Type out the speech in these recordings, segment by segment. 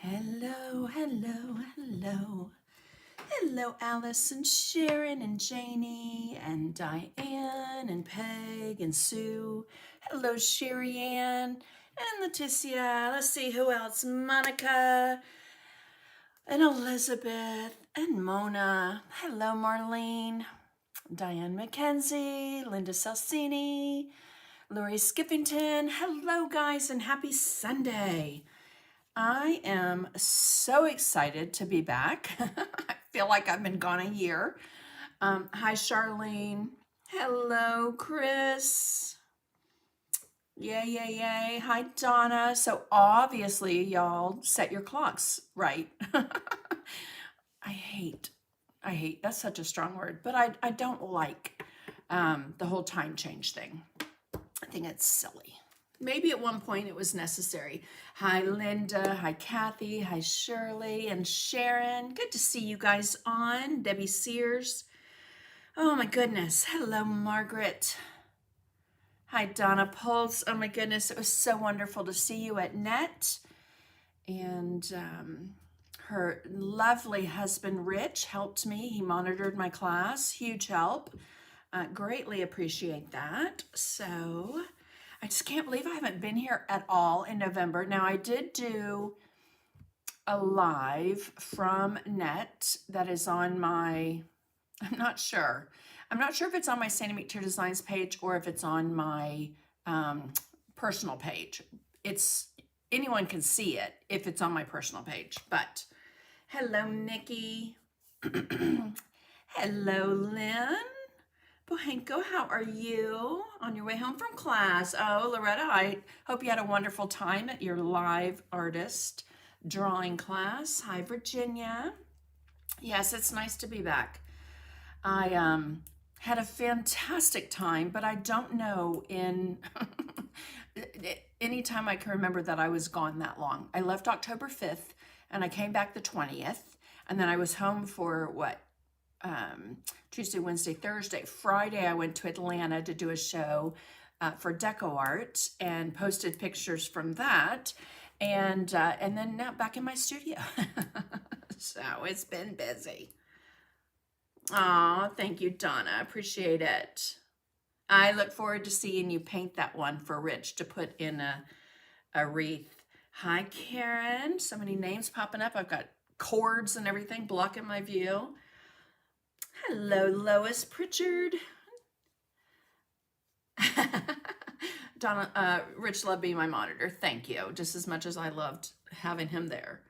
Hello, hello, hello. Hello, Alice and Sharon and Janie and Diane and Peg and Sue. Hello, Sherry Ann and Leticia. Let's see who else. Monica and Elizabeth and Mona. Hello, Marlene. Diane McKenzie, Linda Salsini, Lori Skippington. Hello, guys, and happy Sunday. I am so excited to be back. I feel like I've been gone a year. Hi, Charlene. Hello, Chris. Yay, yay, yay. Hi, Donna. So obviously, y'all set your clocks right. I hate, that's such a strong word, but I don't like the whole time change thing. I think it's silly. Maybe at one point it was necessary. Hi, Linda. Hi, Kathy. Hi, Shirley and Sharon. Good to see you guys on. Debbie Sears. Oh, my goodness. Hello, Margaret. Hi, Donna Pulse. Oh, my goodness. It was so wonderful to see you at NET. And her lovely husband, Rich, helped me. He monitored my class. Huge help. Greatly appreciate that. So I just can't believe I haven't been here at all in November. Now, I did do a live from NET that is on my, I'm not sure if it's on my Sandy McTeer Designs page or if it's on my personal page. Anyone can see it if it's on my personal page. But hello, Nikki. Hello, Lynn. Bohenko, how are you on your way home from class? Oh, Loretta, I hope you had a wonderful time at your live artist drawing class. Hi, Virginia. Yes, it's nice to be back. I had a fantastic time, but I don't know in any time I can remember that I was gone that long. I left October 5th and I came back the 20th, and then I was home for what? Tuesday, Wednesday, Thursday. Friday, I went to Atlanta to do a show for DecoArt and posted pictures from that. And then now back in my studio. So it's been busy. Aw, thank you, Donna. Appreciate it. I look forward to seeing you paint that one for Rich to put in a wreath. Hi, Karen. So many names popping up. I've got cords and everything blocking my view. Hello, Lois Pritchard. Donna, Rich loved being my monitor. Thank you. Just as much as I loved having him there.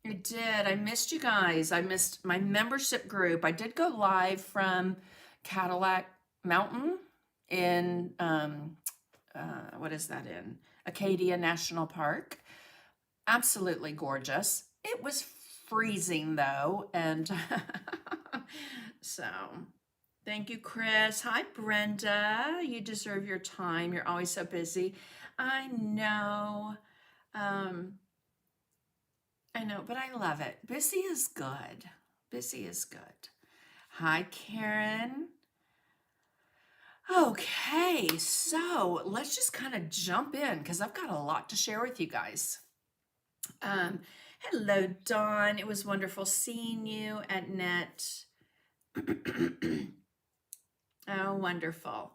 I did. I missed you guys. I missed my membership group. I did go live from Cadillac Mountain in, what is that in? Acadia National Park. Absolutely gorgeous. It was freezing though, and so thank you, Chris. Hi, Brenda. You deserve your time. You're always so busy. I know. I know, but I love it. Busy is good. Busy is good. Hi, Karen. Okay, so let's just kind of jump in because I've got a lot to share with you guys. Hello, Dawn. It was wonderful seeing you at NET. Oh, wonderful.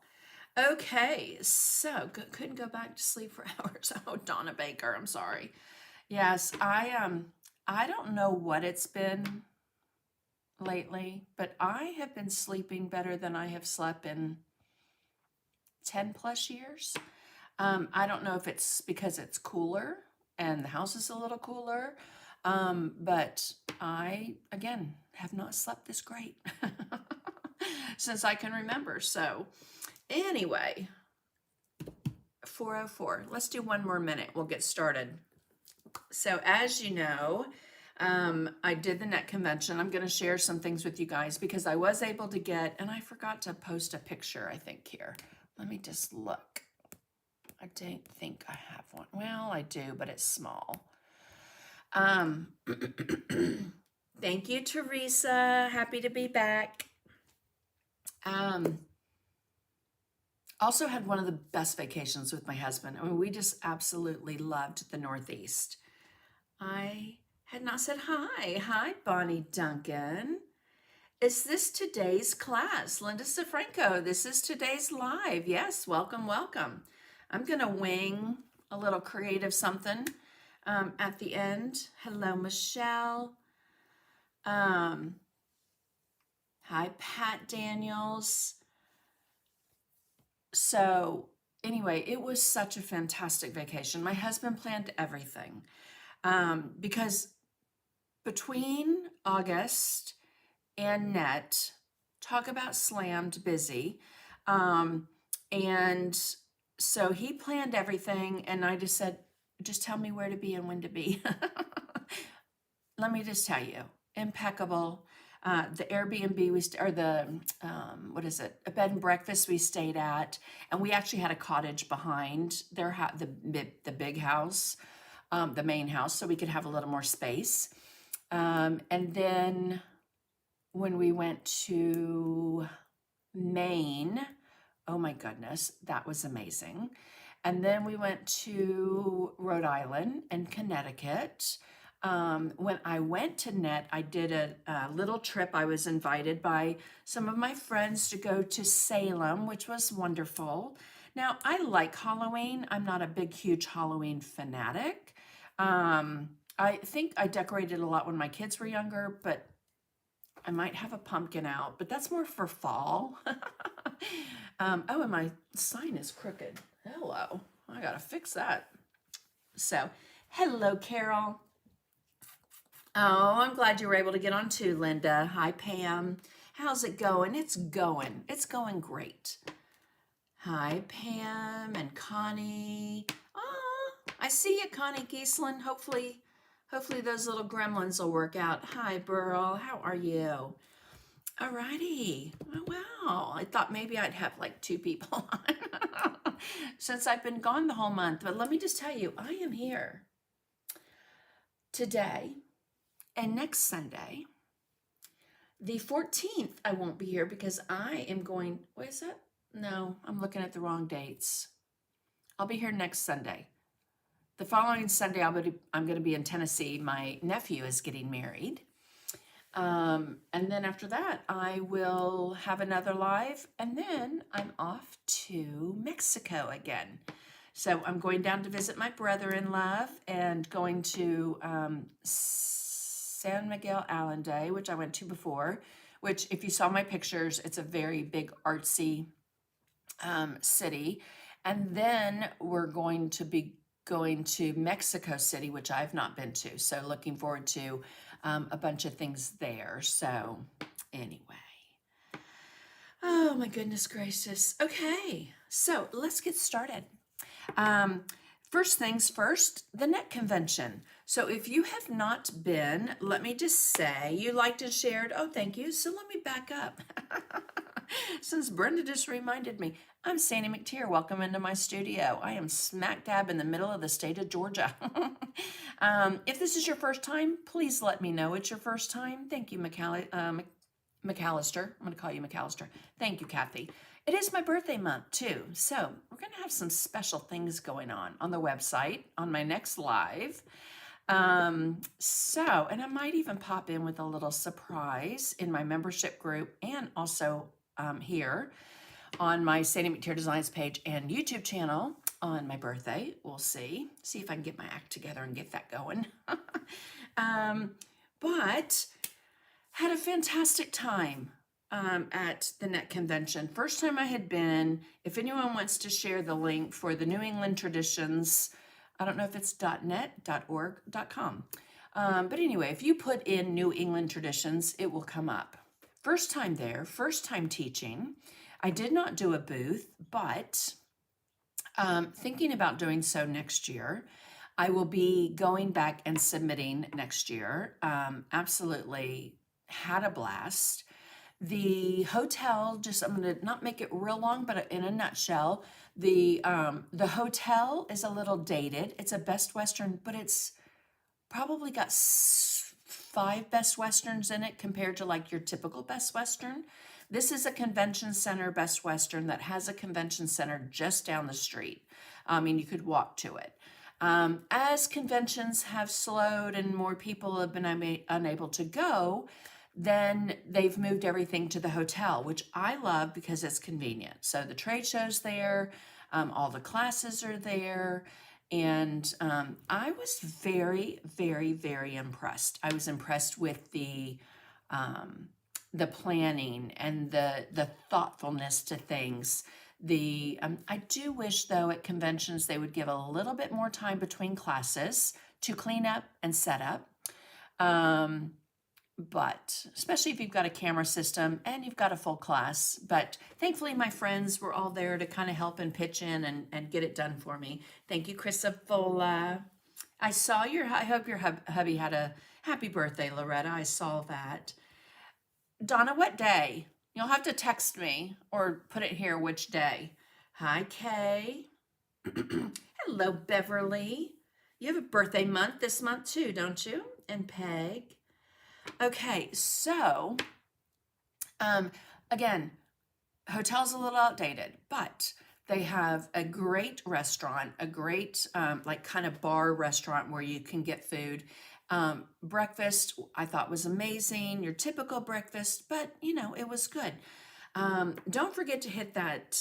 Okay, so couldn't go back to sleep for hours. Oh, Donna Baker, I'm sorry. Yes, I don't know what it's been lately, but I have been sleeping better than I have slept in 10 plus years. I don't know if it's because it's cooler and the house is a little cooler, but I, again, have not slept this great since I can remember. So anyway, 4:04. Let's do one more minute. We'll get started. So as you know, I did the NET convention. I'm going to share some things with you guys because I was able to get, and I forgot to post a picture, I think, here. Let me just look. I don't think I have one. Well, I do, but it's small. Thank you, Teresa. Happy to be back. Also had one of the best vacations with my husband. I mean, we just absolutely loved the Northeast. I had not said hi. Hi, Bonnie Duncan. Is this today's class? Linda Safranco, this is today's live. Yes, welcome, welcome. I'm going to wing a little creative something at the end. Hello, Michelle. Hi, Pat Daniels. So anyway, it was such a fantastic vacation. My husband planned everything because between August and Net, talk about slammed busy. And so he planned everything, and I just said, just tell me where to be and when to be. Let me just tell you, impeccable. The Airbnb a bed and breakfast we stayed at, and we actually had a cottage behind their the big house, the main house, so we could have a little more space. And then when we went to Maine, oh my goodness, that was amazing. And then we went to Rhode Island and Connecticut. When I went to Net, I did a little trip. I was invited by some of my friends to go to Salem, which was wonderful. Now, I like Halloween. I'm not a big, huge Halloween fanatic. I think I decorated a lot when my kids were younger, but I might have a pumpkin out, but that's more for fall. Oh, and my sign is crooked. Hello. I gotta fix that. So, hello, Carol. Oh, I'm glad you were able to get on too, Linda. Hi, Pam. How's it going? It's going. It's going great. Hi, Pam and Connie. Oh, I see you, Connie Giesland. Hopefully those little gremlins will work out. Hi, Burl. How are you? Alrighty. Oh, wow. I thought maybe I'd have like 2 people on since I've been gone the whole month. But let me just tell you, I am here today and next Sunday. The 14th, I won't be here because I am going, what is that? No, I'm looking at the wrong dates. I'll be here next Sunday. The following Sunday, I'm going to be in Tennessee. My nephew is getting married. And then after that, I will have another live, and then I'm off to Mexico again. So I'm going down to visit my brother-in-law and going to San Miguel Allende, which I went to before, which if you saw my pictures, it's a very big artsy city. And then we're going to be going to Mexico City, which I've not been to. So looking forward to a bunch of things there. So anyway, oh my goodness gracious. Okay, so let's get started. First things first, the Net Convention. So if you have not been, let me just say, you liked and shared. Oh, thank you. So let me back up. Since Brenda just reminded me, I'm Sandy McTeer. Welcome into my studio. I am smack dab in the middle of the state of Georgia. If this is your first time, please let me know it's your first time. Thank you, McAllister. I'm going to call you McAllister. Thank you, Kathy. It is my birthday month, too. So we're going to have some special things going on the website, on my next live. And I might even pop in with a little surprise in my membership group and also here on my Sandy McTeer Designs page and YouTube channel on my birthday. We'll see if I can get my act together and get that going. But had a fantastic time at the Net Convention. First time I had been. If anyone wants to share the link for the New England Traditions, I don't know if it's .net, .org, .com. But anyway, if you put in New England Traditions, it will come up. First time there, first time teaching. I did not do a booth, but thinking about doing so next year. I will be going back and submitting next year. Absolutely had a blast. The hotel, I'm going to not make it real long, but in a nutshell, the hotel is a little dated. It's a Best Western, but it's probably got 5 Best Westerns in it compared to like your typical Best Western. This is a convention center Best Western that has a convention center just down the street. I mean, you could walk to it. As conventions have slowed and more people have been unable to go, then they've moved everything to the hotel, which I love because it's convenient. So the trade show's there, all the classes are there, and I was very, very, very impressed. I was impressed with the planning and the thoughtfulness to things. I do wish though at conventions they would give a little bit more time between classes to clean up and set up. But especially if you've got a camera system and you've got a full class. But thankfully my friends were all there to kind of help and pitch in and get it done for me. Thank you, Chrysofola. I hope your hubby had a happy birthday, Loretta. I saw that. Donna, what day? You'll have to text me or put it here which day. Hi, Kay. Hello, Beverly. You have a birthday month this month too, don't you? And Peg. Okay, so again, hotel's a little outdated, but they have a great restaurant, a great like kind of bar restaurant where you can get food. Breakfast I thought was amazing, your typical breakfast, but you know, it was good. Don't forget to hit that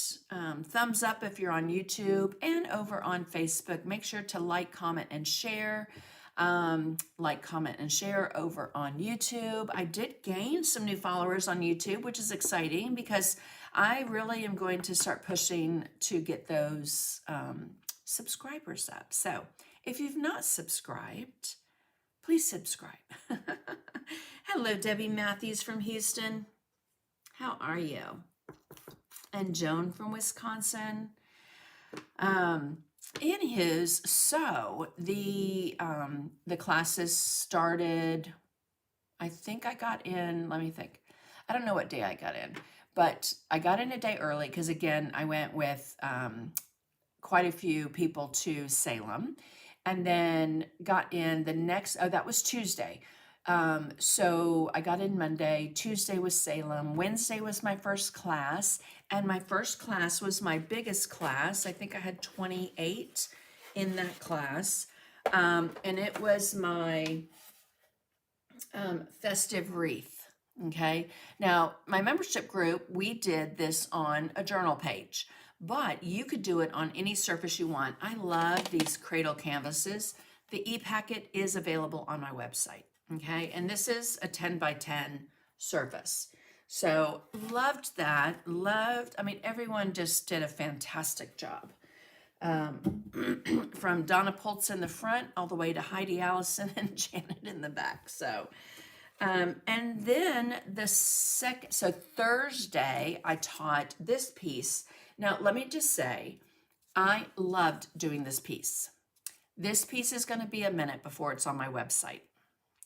thumbs up if you're on YouTube and over on Facebook. Make sure to like, comment, and share. Like, comment, and share over on YouTube. I did gain some new followers on YouTube, which is exciting because I really am going to start pushing to get those subscribers up. So if you've not subscribed, please subscribe. Hello, Debbie Matthews from Houston. How are you? And Joan from Wisconsin. Anywho's, so the classes started, I think I got in, let me think. I don't know what day I got in, but I got in a day early because again, I went with quite a few people to Salem and then got in the next, that was Tuesday. So I got in Monday, Tuesday was Salem, Wednesday was my first class, and my first class was my biggest class. I think I had 28 in that class, and it was my festive wreath, okay? Now, my membership group, we did this on a journal page, but you could do it on any surface you want. I love these cradle canvases. The e-packet is available on my website. Okay, and this is a 10 by 10 surface. So loved that, I mean, everyone just did a fantastic job. From Donna Pultz in the front all the way to Heidi Allison and Janet in the back. So, and then so Thursday I taught this piece. Now, let me just say, I loved doing this piece. This piece is going to be a minute before it's on my website.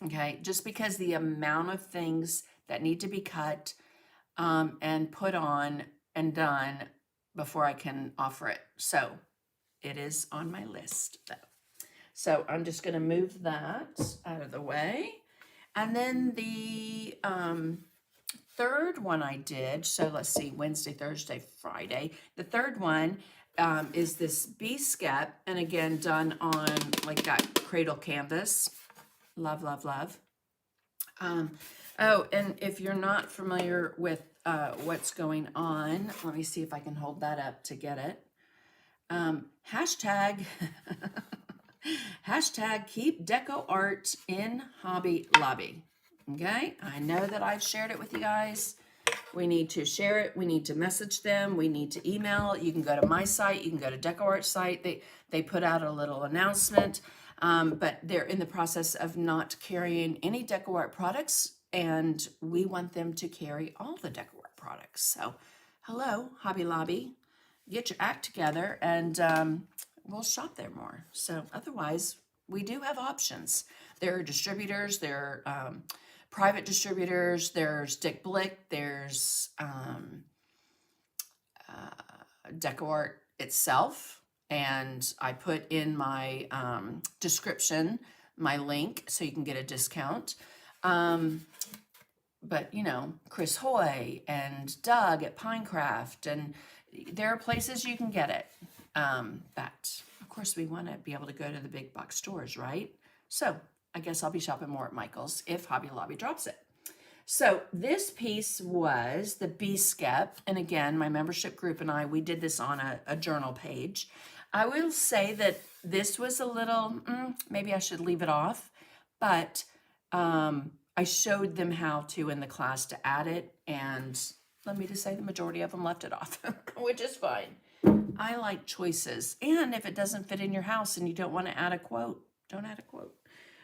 Okay, just because the amount of things that need to be cut and put on and done before I can offer it. So it is on my list though. So I'm just going to move that out of the way. And then the third one I did, so let's see, Wednesday, Thursday, Friday. The third one is this bee skep, and again, done on like that cradle canvas. Love, love, love. Oh, and if you're not familiar with what's going on, let me see if I can hold that up to get it. Hashtag, hashtag keep DecoArt in Hobby Lobby. Okay, I know that I've shared it with you guys. We need to share it. We need to message them. We need to email. You can go to my site. You can go to DecoArt site. They put out a little announcement. But they're in the process of not carrying any DecoArt products, and we want them to carry all the DecoArt products. So, hello, Hobby Lobby, get your act together, and we'll shop there more. So, otherwise, we do have options. There are distributors, there are private distributors, there's Dick Blick, there's DecoArt itself. And I put in my description, my link, so you can get a discount. But you know, Chris Hoy and Doug at Pinecraft, and there are places you can get it. But of course we want to be able to go to the big box stores, right? So I guess I'll be shopping more at Michael's if Hobby Lobby drops it. So this piece was the B-Skep, and again, my membership group and I, we did this on a journal page. I will say that this was a little, maybe I should leave it off, but I showed them how to in the class to add it, and let me just say the majority of them left it off, which is fine. I like choices, and if it doesn't fit in your house and you don't want to add a quote, don't add a quote.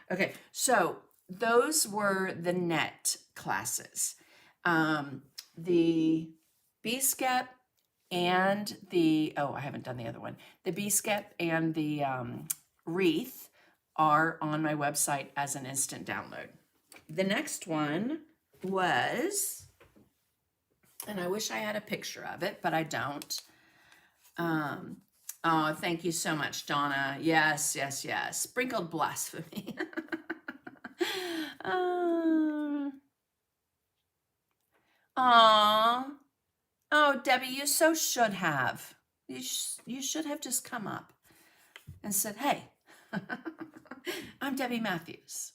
Okay, so those were the net classes. The B-Skep and the, oh, I haven't done the other one. The B-Skep and the wreath are on my website as an instant download. The next one was, and I wish I had a picture of it, but I don't. Oh, thank you so much, Donna. Yes, yes, yes. Sprinkled blasphemy. Aw. Oh, Debbie, you so should have. You should have just come up and said, hey, I'm Debbie Matthews.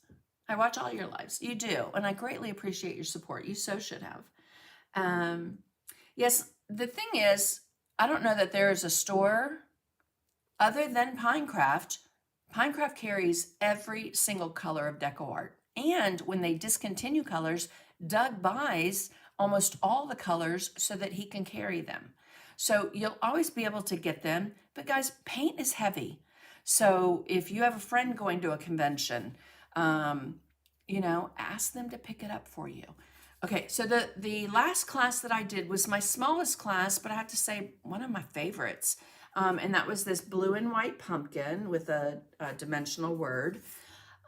I watch all your lives. You do, and I greatly appreciate your support. You so should have. Yes, the thing is, I don't know that there is a store other than Pinecraft. Pinecraft carries every single color of DecoArt. And when they discontinue colors, Doug buys almost all the colors so that he can carry them. So you'll always be able to get them. But guys, paint is heavy. So if you have a friend going to a convention, you know, ask them to pick it up for you. Okay, so the last class that I did was my smallest class, but I have to say one of my favorites. And that was this blue and white pumpkin with a dimensional word.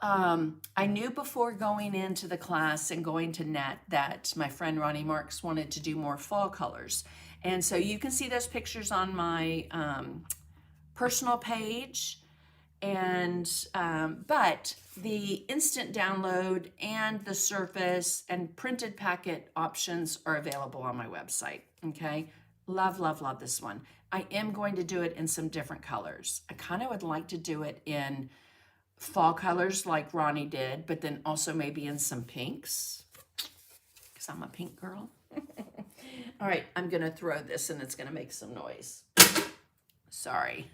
I knew before going into the class and going to net that my friend Ronnie Marks wanted to do more fall colors. And so you can see those pictures on my personal page. And but the instant download and the surface and printed packet options are available on my website. Okay, love, love, love this one. I am going to do it in some different colors. I kind of would like to do it in fall colors like Ronnie did, but then also maybe in some pinks, because I'm a pink girl. All right, I'm gonna throw this and it's gonna make some noise. Sorry.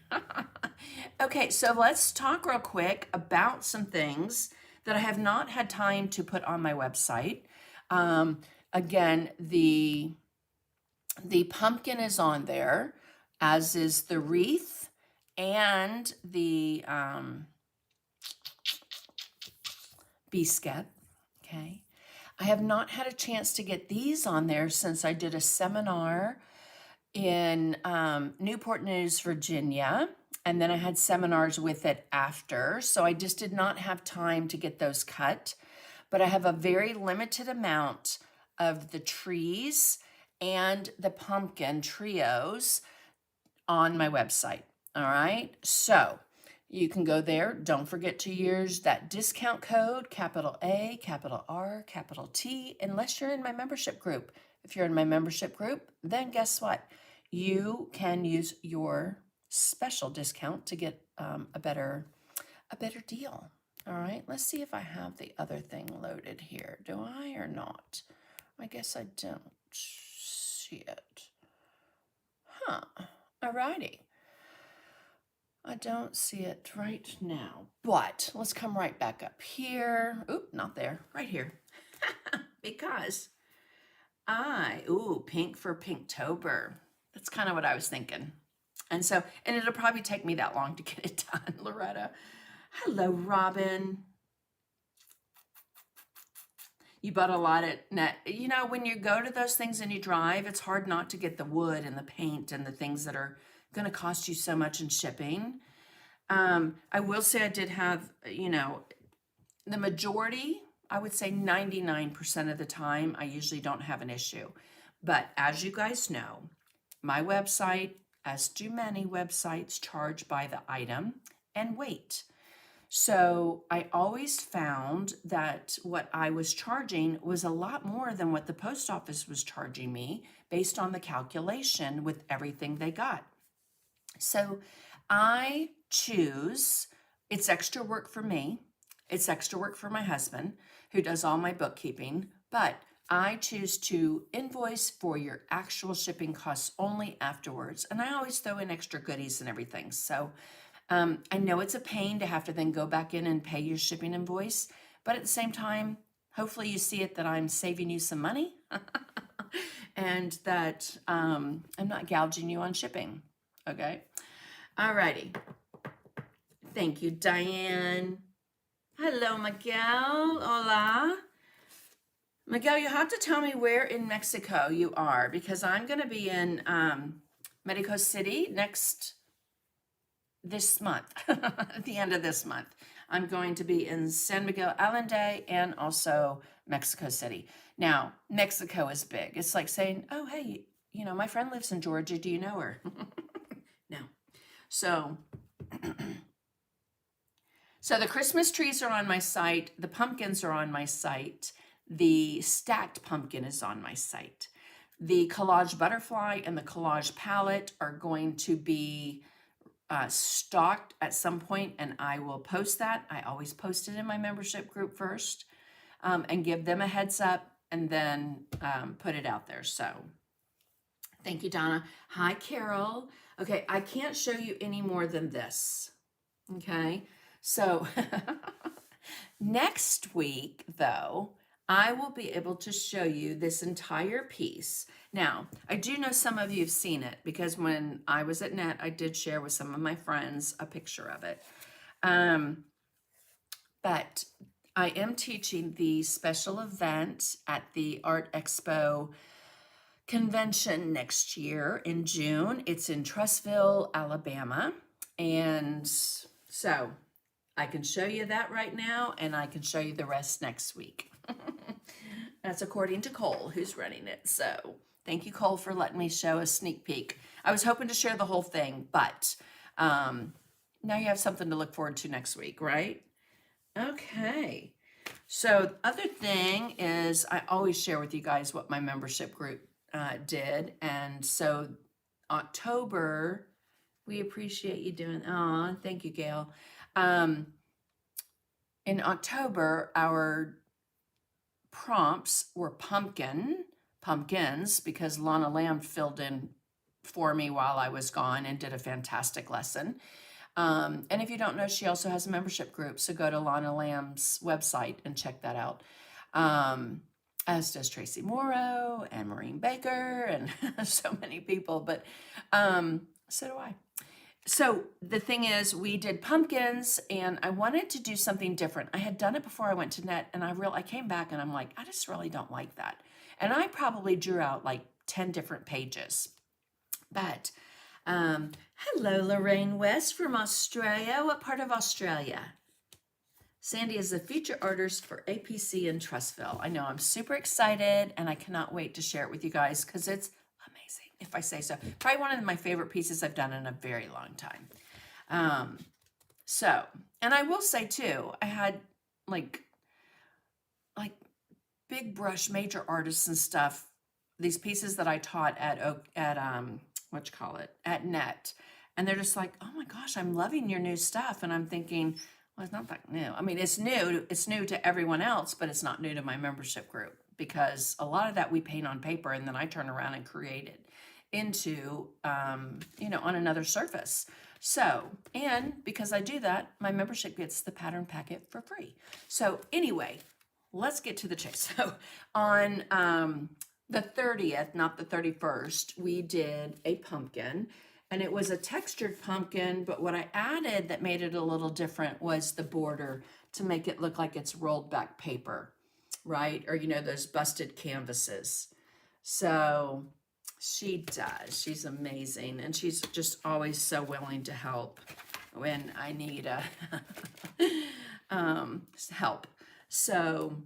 Okay, so let's talk real quick about some things that I have not had time to put on my website. Again, the pumpkin is on there, as is the wreath and the B-Skep, okay? I have not had a chance to get these on there since I did a seminar in Newport News, Virginia, and then I had seminars with it after, so I just did not have time to get those cut, but I have a very limited amount of the trees and the pumpkin trios on my website, all right? So you can go there. Don't forget to use that discount code, capital A, capital R, capital T, unless you're in my membership group. If you're in my membership group, then guess what? You can use your special discount to get a better deal. All right, let's see if I have the other thing loaded here. Do I or not? I guess I don't see it. Huh, alrighty. I don't see it right now, but let's come right back up here. Oop, not there, right here. Because pink for Pinktober. That's kind of what I was thinking. And so, and it'll probably take me that long to get it done, Loretta. Hello, Robin. You bought a lot at net. You know, when you go to those things and you drive, it's hard not to get the wood and the paint and the things that are going to cost you so much in shipping. I will say I did have, you know, the majority, I would say 99% of the time, I usually don't have an issue. But as you guys know, my website, as do many websites, charge by the item and weight. So I always found that what I was charging was a lot more than what the post office was charging me based on the calculation with everything they got. So I choose, it's extra work for me, it's extra work for my husband who does all my bookkeeping, but I choose to invoice for your actual shipping costs only afterwards. And I always throw in extra goodies and everything. So I know it's a pain to have to then go back in and pay your shipping invoice, but at the same time, hopefully you see it that I'm saving you some money and that I'm not gouging you on shipping. Okay. Alrighty. Thank you, Diane. Hello, Miguel. Hola. Miguel, you have to tell me where in Mexico you are because I'm going to be in Mexico City this month, at the end of this month. I'm going to be in San Miguel Allende and also Mexico City. Now, Mexico is big. It's like saying, oh, hey, you know, my friend lives in Georgia. Do you know her? No. So, so the Christmas trees are on my site. The pumpkins are on my site. The stacked pumpkin is on my site. The collage butterfly and the collage palette are going to be stocked at some point, and I will post that. I always post it in my membership group first and give them a heads up and then put it out there. So thank you, Donna. Hi, Carol. Okay, I can't show you any more than this. Okay, so next week, though, I will be able to show you this entire piece. Now, I do know some of you have seen it because when I was at NET, I did share with some of my friends a picture of it. But I am teaching the special event at the Art Expo convention next year in June. It's in Trussville, Alabama. And so I can show you that right now, and I can show you the rest next week. That's according to Cole, who's running it. So thank you, Cole, for letting me show a sneak peek. I was hoping to share the whole thing, but now you have something to look forward to next week, right? Okay. So the other thing is I always share with you guys what my membership group did. And so October, we appreciate you doing, oh, thank you, Gail. In October, our prompts were pumpkins, because Lana Lamb filled in for me while I was gone and did a fantastic lesson. And if you don't know, she also has a membership group, so go to Lana Lamb's website and check that out. As does Tracy Morrow and Maureen Baker and so many people, but so do I. So the thing is, we did pumpkins, and I wanted to do something different. I had done it before I went to NET, and I came back and I'm like, I just really don't like that. And I probably drew out like 10 different pages. But hello, Lorraine West from Australia. What part of Australia? Sandy is the feature artist for APC in Trussville. I know, I'm super excited, and I cannot wait to share it with you guys because it's amazing, if I say so. Probably one of my favorite pieces I've done in a very long time. So, and I will say too, I had like big brush major artists and stuff, these pieces that I taught at at NET, and they're just like, oh my gosh, I'm loving your new stuff. And I'm thinking, well, it's not that new. I mean, it's new to everyone else, but it's not new to my membership group, because a lot of that we paint on paper and then I turn around and create it into, on another surface. So, and because I do that, my membership gets the pattern packet for free. So anyway, let's get to the chase. So on the 30th, not the 31st, we did a pumpkin, and it was a textured pumpkin, but what I added that made it a little different was the border to make it look like it's rolled back paper, right? Or, those busted canvases. So she does. She's amazing, and she's just always so willing to help when I need help. So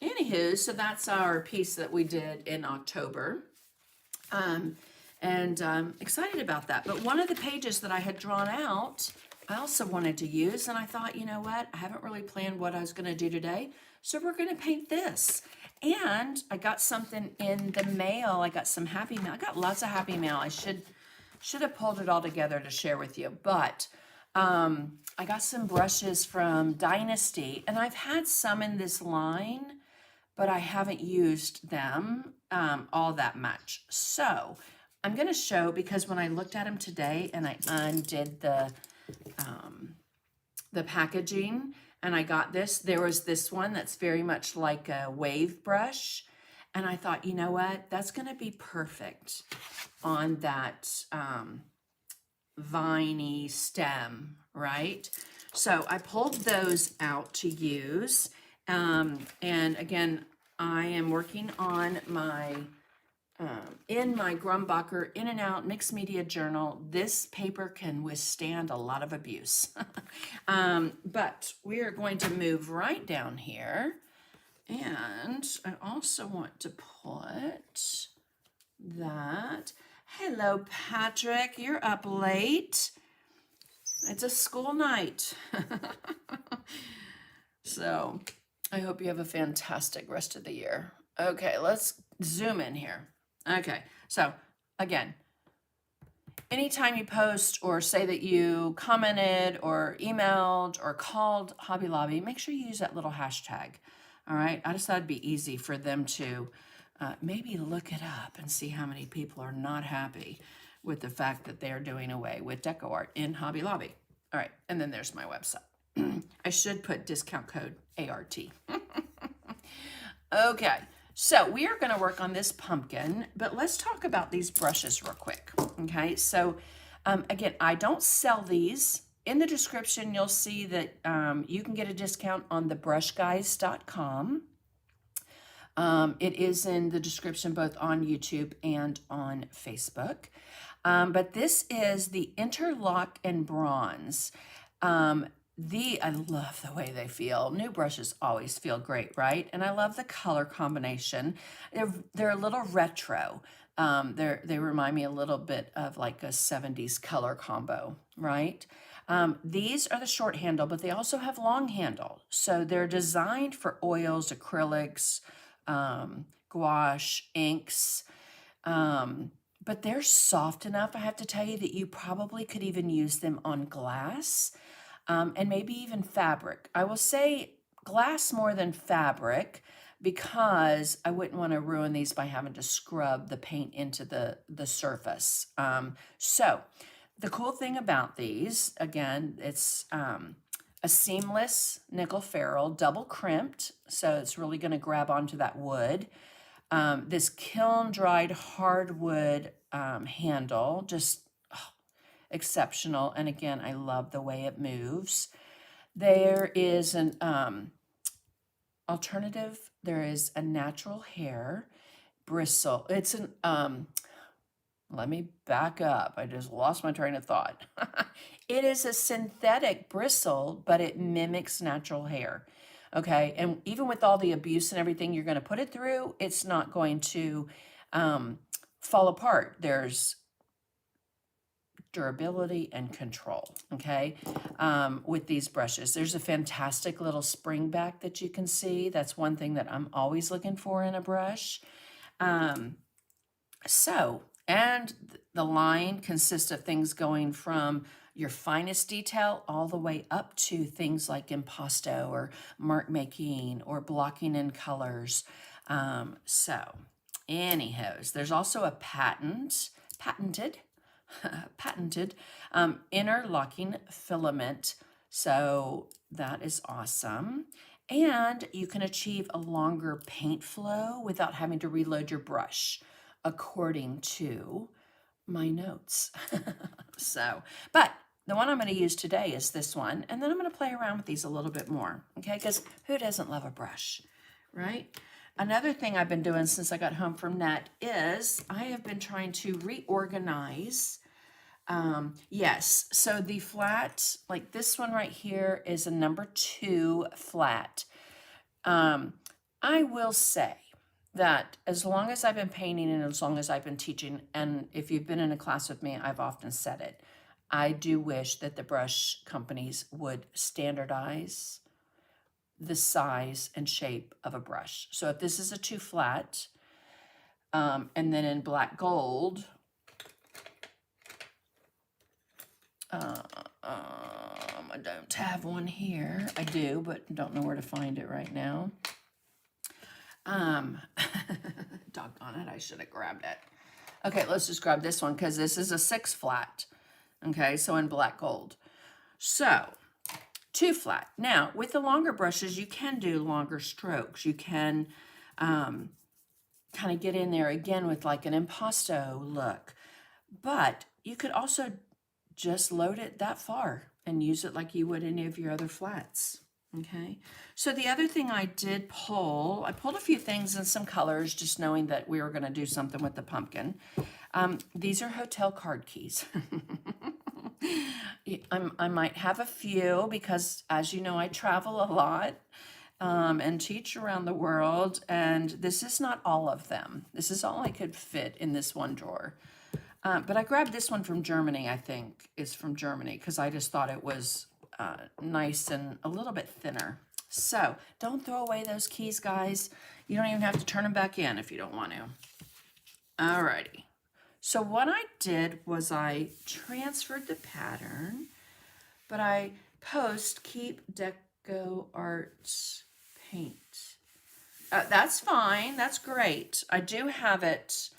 anywho, so that's our piece that we did in October. And I'm excited about that. But one of the pages that I had drawn out I also wanted to use, and I thought, you know what? I haven't really planned what I was going to do today, so we're going to paint this. And I got something in the mail. I got some happy mail. I got lots of happy mail. I should have pulled it all together to share with you, but I got some brushes from Dynasty, and I've had some in this line, but I haven't used them all that much. So I'm going to show, because when I looked at them today and I undid the packaging and I got this, there was this one that's very much like a wave brush. And I thought, you know what, that's going to be perfect on that viney stem, right? So I pulled those out to use. And again, I am working on my in my Grumbacher In and Out Mixed Media Journal. This paper can withstand a lot of abuse. But we are going to move right down here. And I also want to put that. Hello, Patrick. You're up late. It's a school night. So I hope you have a fantastic rest of the year. Okay, let's zoom in here. Okay, so again, anytime you post or say that you commented or emailed or called Hobby Lobby, make sure you use that little hashtag. All right, I just thought it'd be easy for them to maybe look it up and see how many people are not happy with the fact that they're doing away with DecoArt in Hobby Lobby. All right, and then there's my website. I should put discount code ART. Okay, so we are going to work on this pumpkin, but let's talk about these brushes real quick. Okay, so again, I don't sell these. In the description, you'll see that you can get a discount on thebrushguys.com. It is in the description both on YouTube and on Facebook. But this is the Interlock and Bronze. I love the way they feel. New brushes always feel great, right? And I love the color combination. They're a little retro. They remind me a little bit of like a 70s color combo, right? These are the short handle, but they also have long handle. So they're designed for oils, acrylics, gouache, inks. But they're soft enough, I have to tell you, that you probably could even use them on glass. And maybe even fabric. I will say glass more than fabric, because I wouldn't want to ruin these by having to scrub the paint into the surface. So the cool thing about these, again, it's a seamless nickel ferrule, double crimped, so it's really going to grab onto that wood. This kiln dried hardwood handle, just exceptional. And again, I love the way it moves. There is an alternative. There is a natural hair bristle. It's an, let me back up. I just lost my train of thought. It is a synthetic bristle, but it mimics natural hair. Okay. And even with all the abuse and everything you're going to put it through, it's not going to fall apart. There's durability and control, okay, with these brushes. There's a fantastic little spring back that you can see. That's one thing that I'm always looking for in a brush. And the line consists of things going from your finest detail all the way up to things like impasto or mark making or blocking in colors. Anyhows, there's also a patented interlocking filament. So that is awesome. And you can achieve a longer paint flow without having to reload your brush, according to my notes. But the one I'm going to use today is this one. And then I'm going to play around with these a little bit more. Okay, because who doesn't love a brush, right? Another thing I've been doing since I got home from net is I have been trying to reorganize. Yes, so the flat, like this one right here, is a number 2 flat. I will say that as long as I've been painting and as long as I've been teaching, and if you've been in a class with me, I've often said it, I do wish that the brush companies would standardize the size and shape of a brush. So if this is a 2 flat, and then in black gold, I don't have one here. I do, but don't know where to find it right now. Doggone it, I should have grabbed it. Okay, let's just grab this one because this is a 6 flat. Okay, so in black gold. So 2 flat. Now, with the longer brushes, you can do longer strokes. You can kind of get in there again with like an impasto look. But you could also just load it that far and use it like you would any of your other flats. Okay, so the other thing I did pull, I pulled a few things in some colors, just knowing that we were going to do something with the pumpkin. These are hotel card keys. I might have a few because, as you know, I travel a lot and teach around the world, and this is not all of them. This is all I could fit in this one drawer. But I grabbed this one from Germany, I think, is from Germany, because I just thought it was nice and a little bit thinner. So don't throw away those keys, guys. You don't even have to turn them back in if you don't want to. Alrighty. So what I did was I transferred the pattern, but I keep DecoArt paint. That's fine. That's great. I do have it.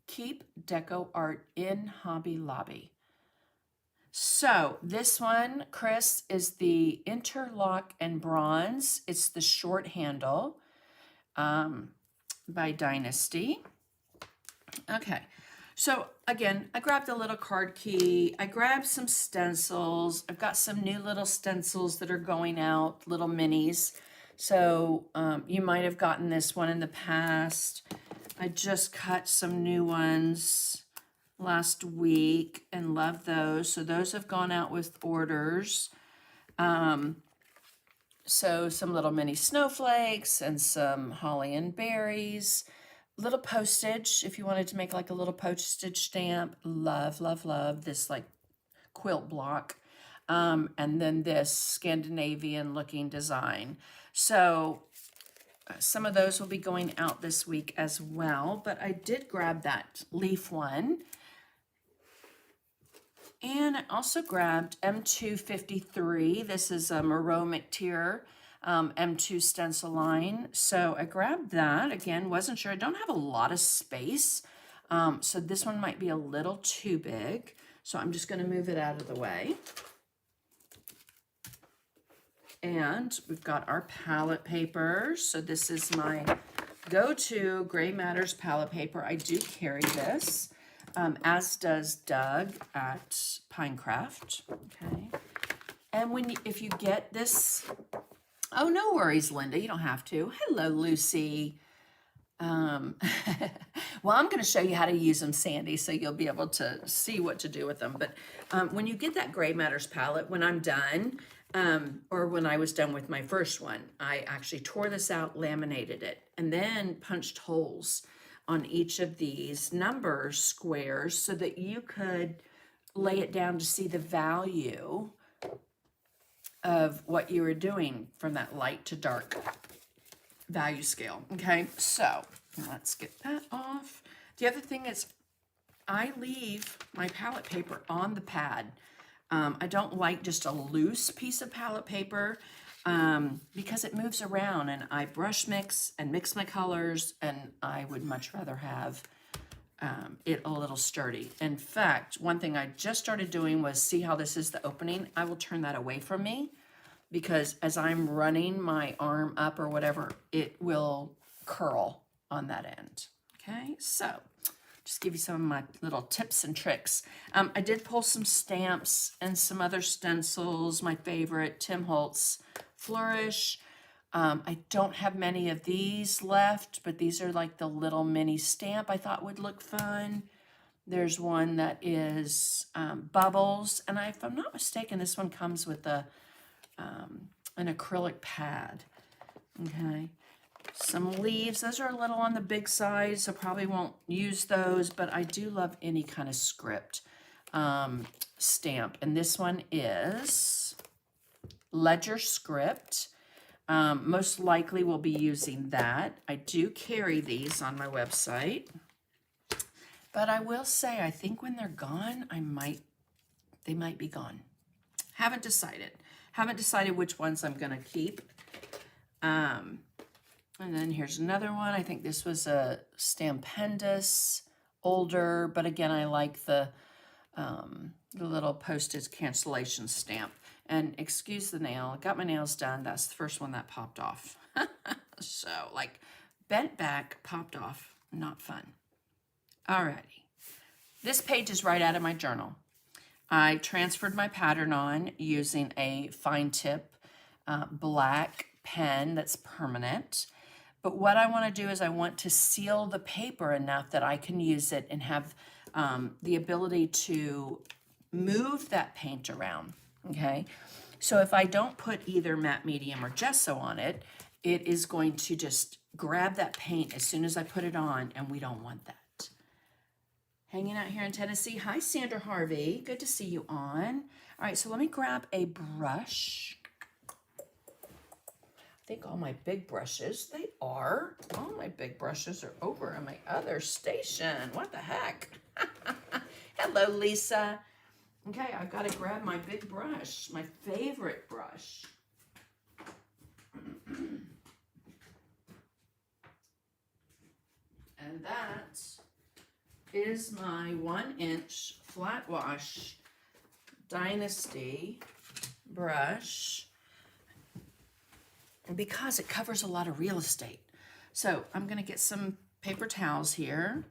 Keep DecoArt in Hobby Lobby. So this one, Chris, is the Interlock and Bronze. It's the short handle by Dynasty. Okay, so again, I grabbed a little card key. I grabbed some stencils. I've got some new little stencils that are going out, little minis. So you might have gotten this one in the past. I just cut some new ones last week and love those. So those have gone out with orders. So some little mini snowflakes and some holly and berries. Little postage, if you wanted to make like a little postage stamp. Love, love, love this like quilt block. And then this Scandinavian looking design. So some of those will be going out this week as well, but I did grab that leaf one. And I also grabbed M253. This is a Moreau McTier M2 stencil line. So I grabbed that. Again, wasn't sure. I don't have a lot of space. So this one might be a little too big. So I'm just going to move it out of the way. And we've got our palette paper. So this is my go-to Gray Matters palette paper. I do carry this, as does Doug at Pinecraft. Okay. And if you get this, oh, no worries, Linda. You don't have to. Hello, Lucy. Well, I'm going to show you how to use them, Sandy, so you'll be able to see what to do with them. But when you get that Gray Matters palette, when I'm done, or when I was done with my first one, I actually tore this out, laminated it, and then punched holes on each of these number squares so that you could lay it down to see the value of what you were doing from that light to dark value scale. Okay, so let's get that off. The other thing is I leave my palette paper on the pad. I don't like just a loose piece of palette paper because it moves around, and I brush mix and mix my colors, and I would much rather have it a little sturdy. In fact, one thing I just started doing was, see how this is the opening? I will turn that away from me because as I'm running my arm up or whatever, it will curl on that end. Okay, so just give you some of my little tips and tricks. I did pull some stamps and some other stencils, my favorite, Tim Holtz Flourish. I don't have many of these left, but these are like the little mini stamp I thought would look fun. There's one that is bubbles, and if I'm not mistaken, this one comes with an acrylic pad. Okay, Some leaves. Those are a little on the big side, so probably won't use those, but I do love any kind of script stamp. And this one is Ledger Script. Most likely we'll be using that. I do carry these on my website. But I will say, I think when they're gone, they might be gone. Haven't decided. Haven't decided which ones I'm going to keep. And then here's another one. I think this was a Stampendous, older, but again, I like the little postage cancellation stamp. And excuse the nail, I got my nails done. That's the first one that popped off. So, like, bent back, popped off, not fun. Alrighty. This page is right out of my journal. I transferred my pattern on using a fine tip black pen that's permanent. But what I want to do is I want to seal the paper enough that I can use it and have the ability to move that paint around, okay? So if I don't put either matte medium or gesso on it, it is going to just grab that paint as soon as I put it on, and we don't want that. Hanging out here in Tennessee. Hi, Sandra Harvey. Good to see you on. All right, so let me grab a brush. I think all my big brushes, all my big brushes are over at my other station. What the heck? Hello, Lisa. Okay, I've got to grab my big brush, my favorite brush. And that is my 1-inch flat wash Dynasty brush, and because it covers a lot of real estate. So I'm going to get some paper towels here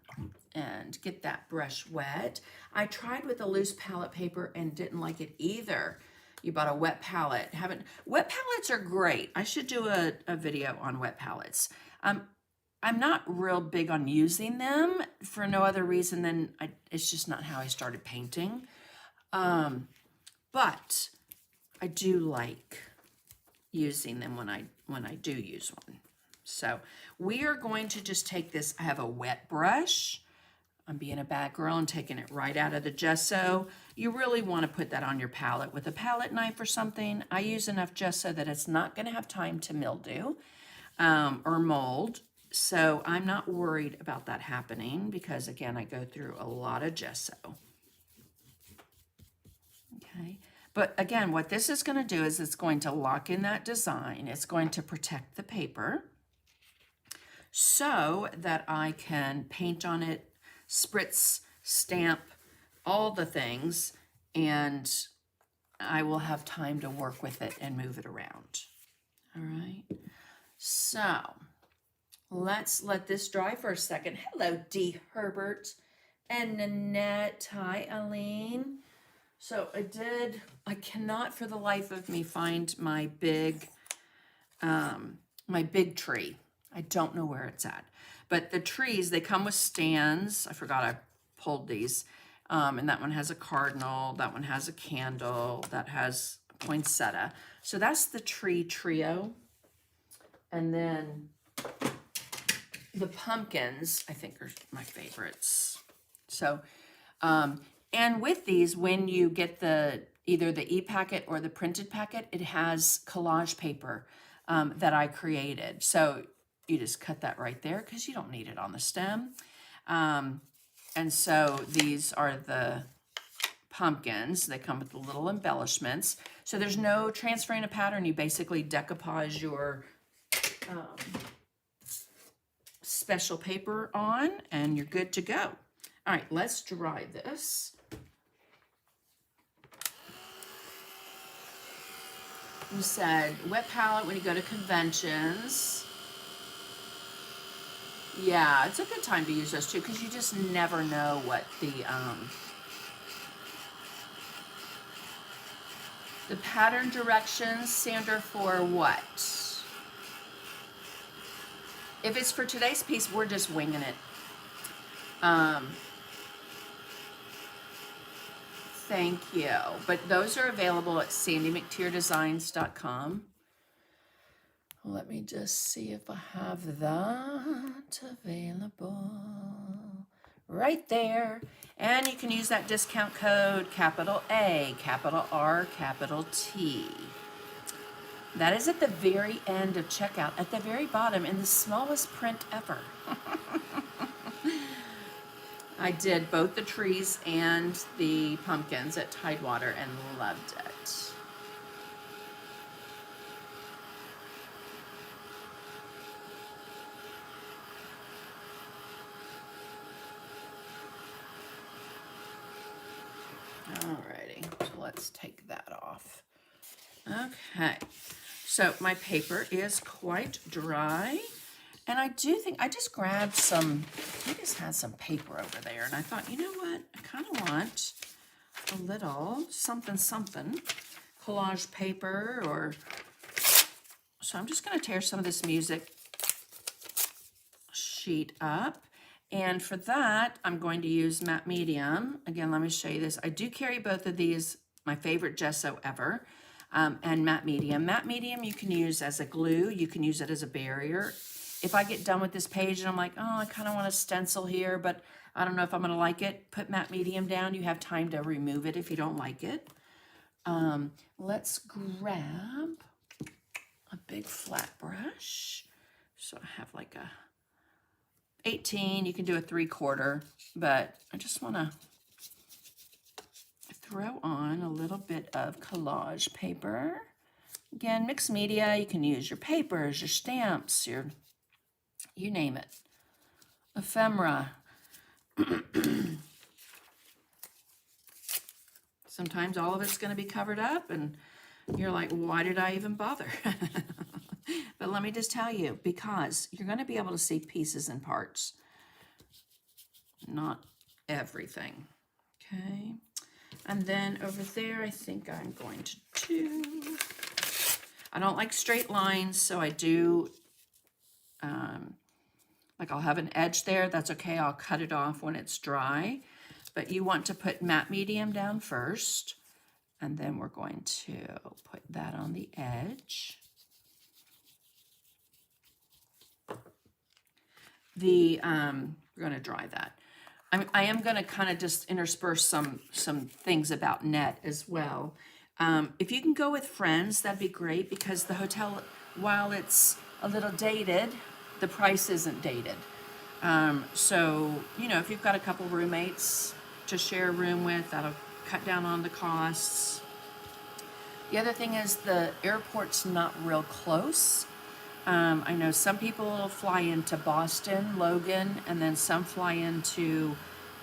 and get that brush wet. I tried with a loose palette paper and didn't like it either. You bought a wet palette. Wet palettes are great. I should do a video on wet palettes. I'm not real big on using them for no other reason than it's just not how I started painting. But I do like using them when I do use one. So we are going to just take this. I have a wet brush. I'm being a bad girl and taking it right out of the gesso. You really want to put that on your palette with a palette knife or something. I use enough gesso that it's not going to have time to mildew or mold. So I'm not worried about that happening because, again, I go through a lot of gesso. Okay. But again, what this is going to do is it's going to lock in that design. It's going to protect the paper so that I can paint on it, spritz, stamp, all the things, and I will have time to work with it and move it around. All right. So let's let this dry for a second. Hello, D. Herbert and Nanette. Hi, Aline. So I cannot for the life of me find my big tree. I don't know where it's at. But the trees, they come with stands. I forgot I pulled these. And that one has a cardinal. That one has a candle. That has a poinsettia. So that's the tree trio. And then the pumpkins, I think, are my favorites. So, and with these, when you get either the e-packet or the printed packet, it has collage paper that I created. So you just cut that right there because you don't need it on the stem. And so these are the pumpkins. They come with the little embellishments. So there's no transferring a pattern. You basically decoupage your special paper on and you're good to go. All right, let's dry this. You said wet palette when you go to conventions. Yeah, it's a good time to use those too because you just never know what the pattern directions, Sandra, for what? If it's for today's piece, we're just winging it. Thank you. But those are available at sandymcteerdesigns.com. Let me just see if I have that available. Right there. And you can use that discount code, capital A, capital R, capital T. That is at the very end of checkout, at the very bottom, in the smallest print ever. I did both the trees and the pumpkins at Tidewater and loved it. Alrighty, so let's take that off. Okay, so my paper is quite dry. And I do think, I just grabbed some, I just had some paper over there, and I thought, you know what, I kind of want a little something, collage paper, or, so I'm just going to tear some of this music sheet up. And for that, I'm going to use matte medium. Again, let me show you this. I do carry both of these, my favorite gesso ever, and matte medium. Matte medium you can use as a glue, you can use it as a barrier. If I get done with this page and I'm like, oh, I kind of want to stencil here, but I don't know if I'm going to like it, put matte medium down. You have time to remove it if you don't like it. Let's grab a big flat brush. So I have like a 18, you can do a 3/4, but I just want to throw on a little bit of collage paper. Again, mixed media, you can use your papers, your stamps, you name it. Ephemera. Sometimes all of it's going to be covered up and you're like, why did I even bother? But let me just tell you, because you're going to be able to see pieces and parts, not everything. Okay. And then over there, I think I'm going to do, I don't like straight lines, so I do, like I'll have an edge there, that's okay, I'll cut it off when it's dry. But you want to put matte medium down first, and then we're going to put that on the edge. We're going to dry that. I am going to kind of just intersperse some things about net as well. If you can go with friends, that'd be great, because the hotel, while it's a little dated, the price isn't dated. So, you know, if you've got a couple roommates to share a room with, that'll cut down on the costs. The other thing is the airport's not real close. I know some people fly into Boston, Logan, and then some fly into,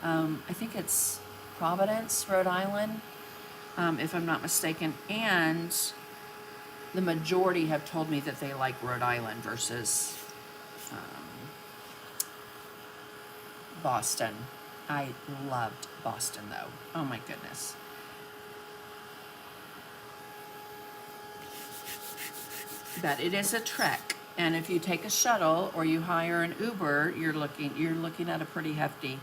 I think it's Providence, Rhode Island, if I'm not mistaken. And the majority have told me that they like Rhode Island versus Boston. I loved Boston though. Oh my goodness. But it is a trek, and if you take a shuttle or you hire an Uber, you're looking at a pretty hefty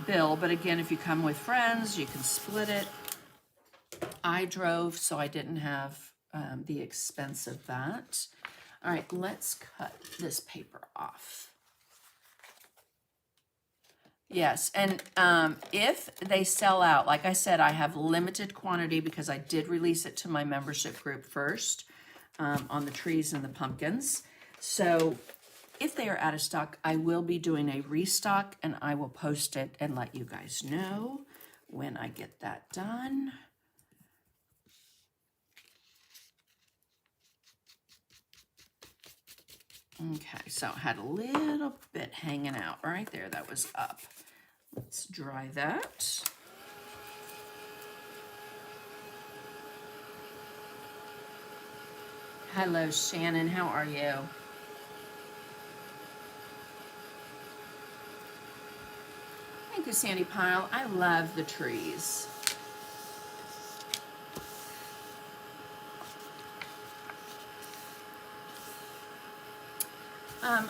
bill. But again, if you come with friends, you can split it. I drove, so I didn't have the expense of that. All right, let's cut this paper off. Yes, and if they sell out, like I said, I have limited quantity because I did release it to my membership group first on the trees and the pumpkins. So if they are out of stock, I will be doing a restock, and I will post it and let you guys know when I get that done. Okay, so I had a little bit hanging out right there. That was up. Let's dry that. Hello, Shannon. How are you? Thank you, Sandy Pile. I love the trees.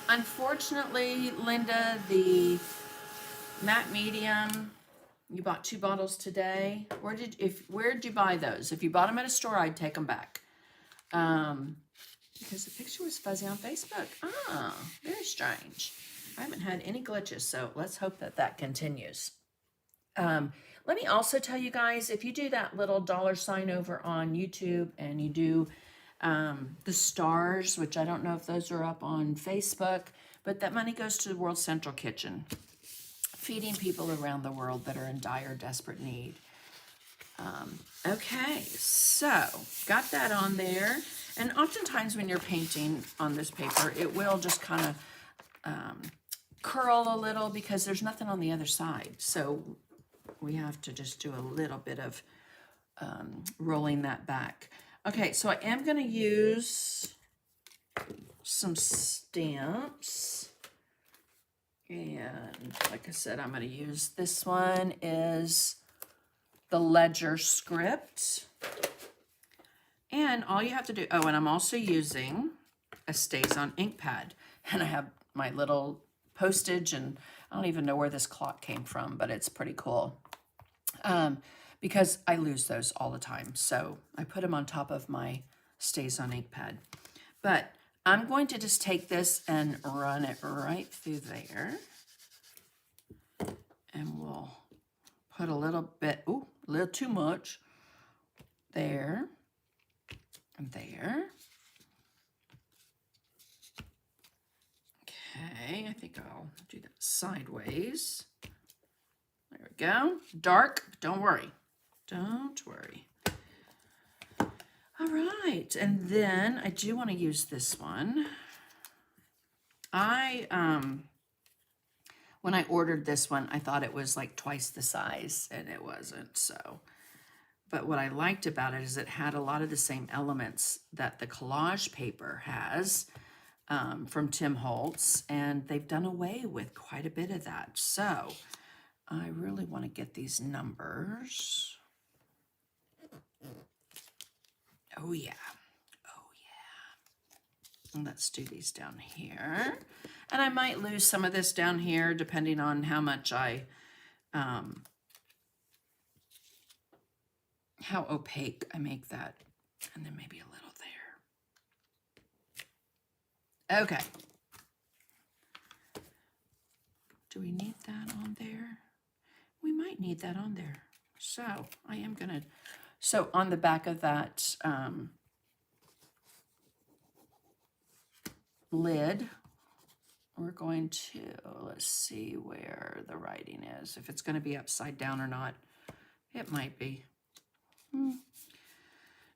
Unfortunately, Linda, the matte medium, you bought 2 bottles today. Where did you buy those? If you bought them at a store, I'd take them back. because the picture was fuzzy on Facebook. Ah, very strange. I haven't had any glitches, so let's hope that that continues. Let me also tell you guys, if you do that little $ over on YouTube and you do the stars, which I don't know if those are up on Facebook, but that money goes to the World Central Kitchen, feeding people around the world that are in dire, desperate need. Okay, so got that on there. And oftentimes when you're painting on this paper, it will just kind of curl a little because there's nothing on the other side. So we have to just do a little bit of rolling that back. Okay, so I am going to use some stamps. And like I said, I'm going to use this one is the Ledger script. And all you have to do, oh, and I'm also using a StazOn ink pad. And I have my little postage, and I don't even know where this clock came from, but it's pretty cool. Because I lose those all the time. So I put them on top of my StazOn ink pad. But I'm going to just take this and run it right through there. And we'll put a little bit, ooh, a little too much there and there. Okay, I think I'll do that sideways. There we go. Dark, but don't worry. Don't worry. All right, and then I do want to use this one. When I ordered this one, I thought it was like twice the size, and it wasn't, so. But what I liked about it is it had a lot of the same elements that the collage paper has from Tim Holtz, and they've done away with quite a bit of that. So I really want to get these numbers. Oh yeah, oh yeah. And let's do these down here. And I might lose some of this down here depending on how much how opaque I make that. And then maybe a little there. Okay. Do we need that on there? We might need that on there. So I am gonna, so on the back of that lid, we're going to, let's see where the writing is, if it's going to be upside down or not. It might be.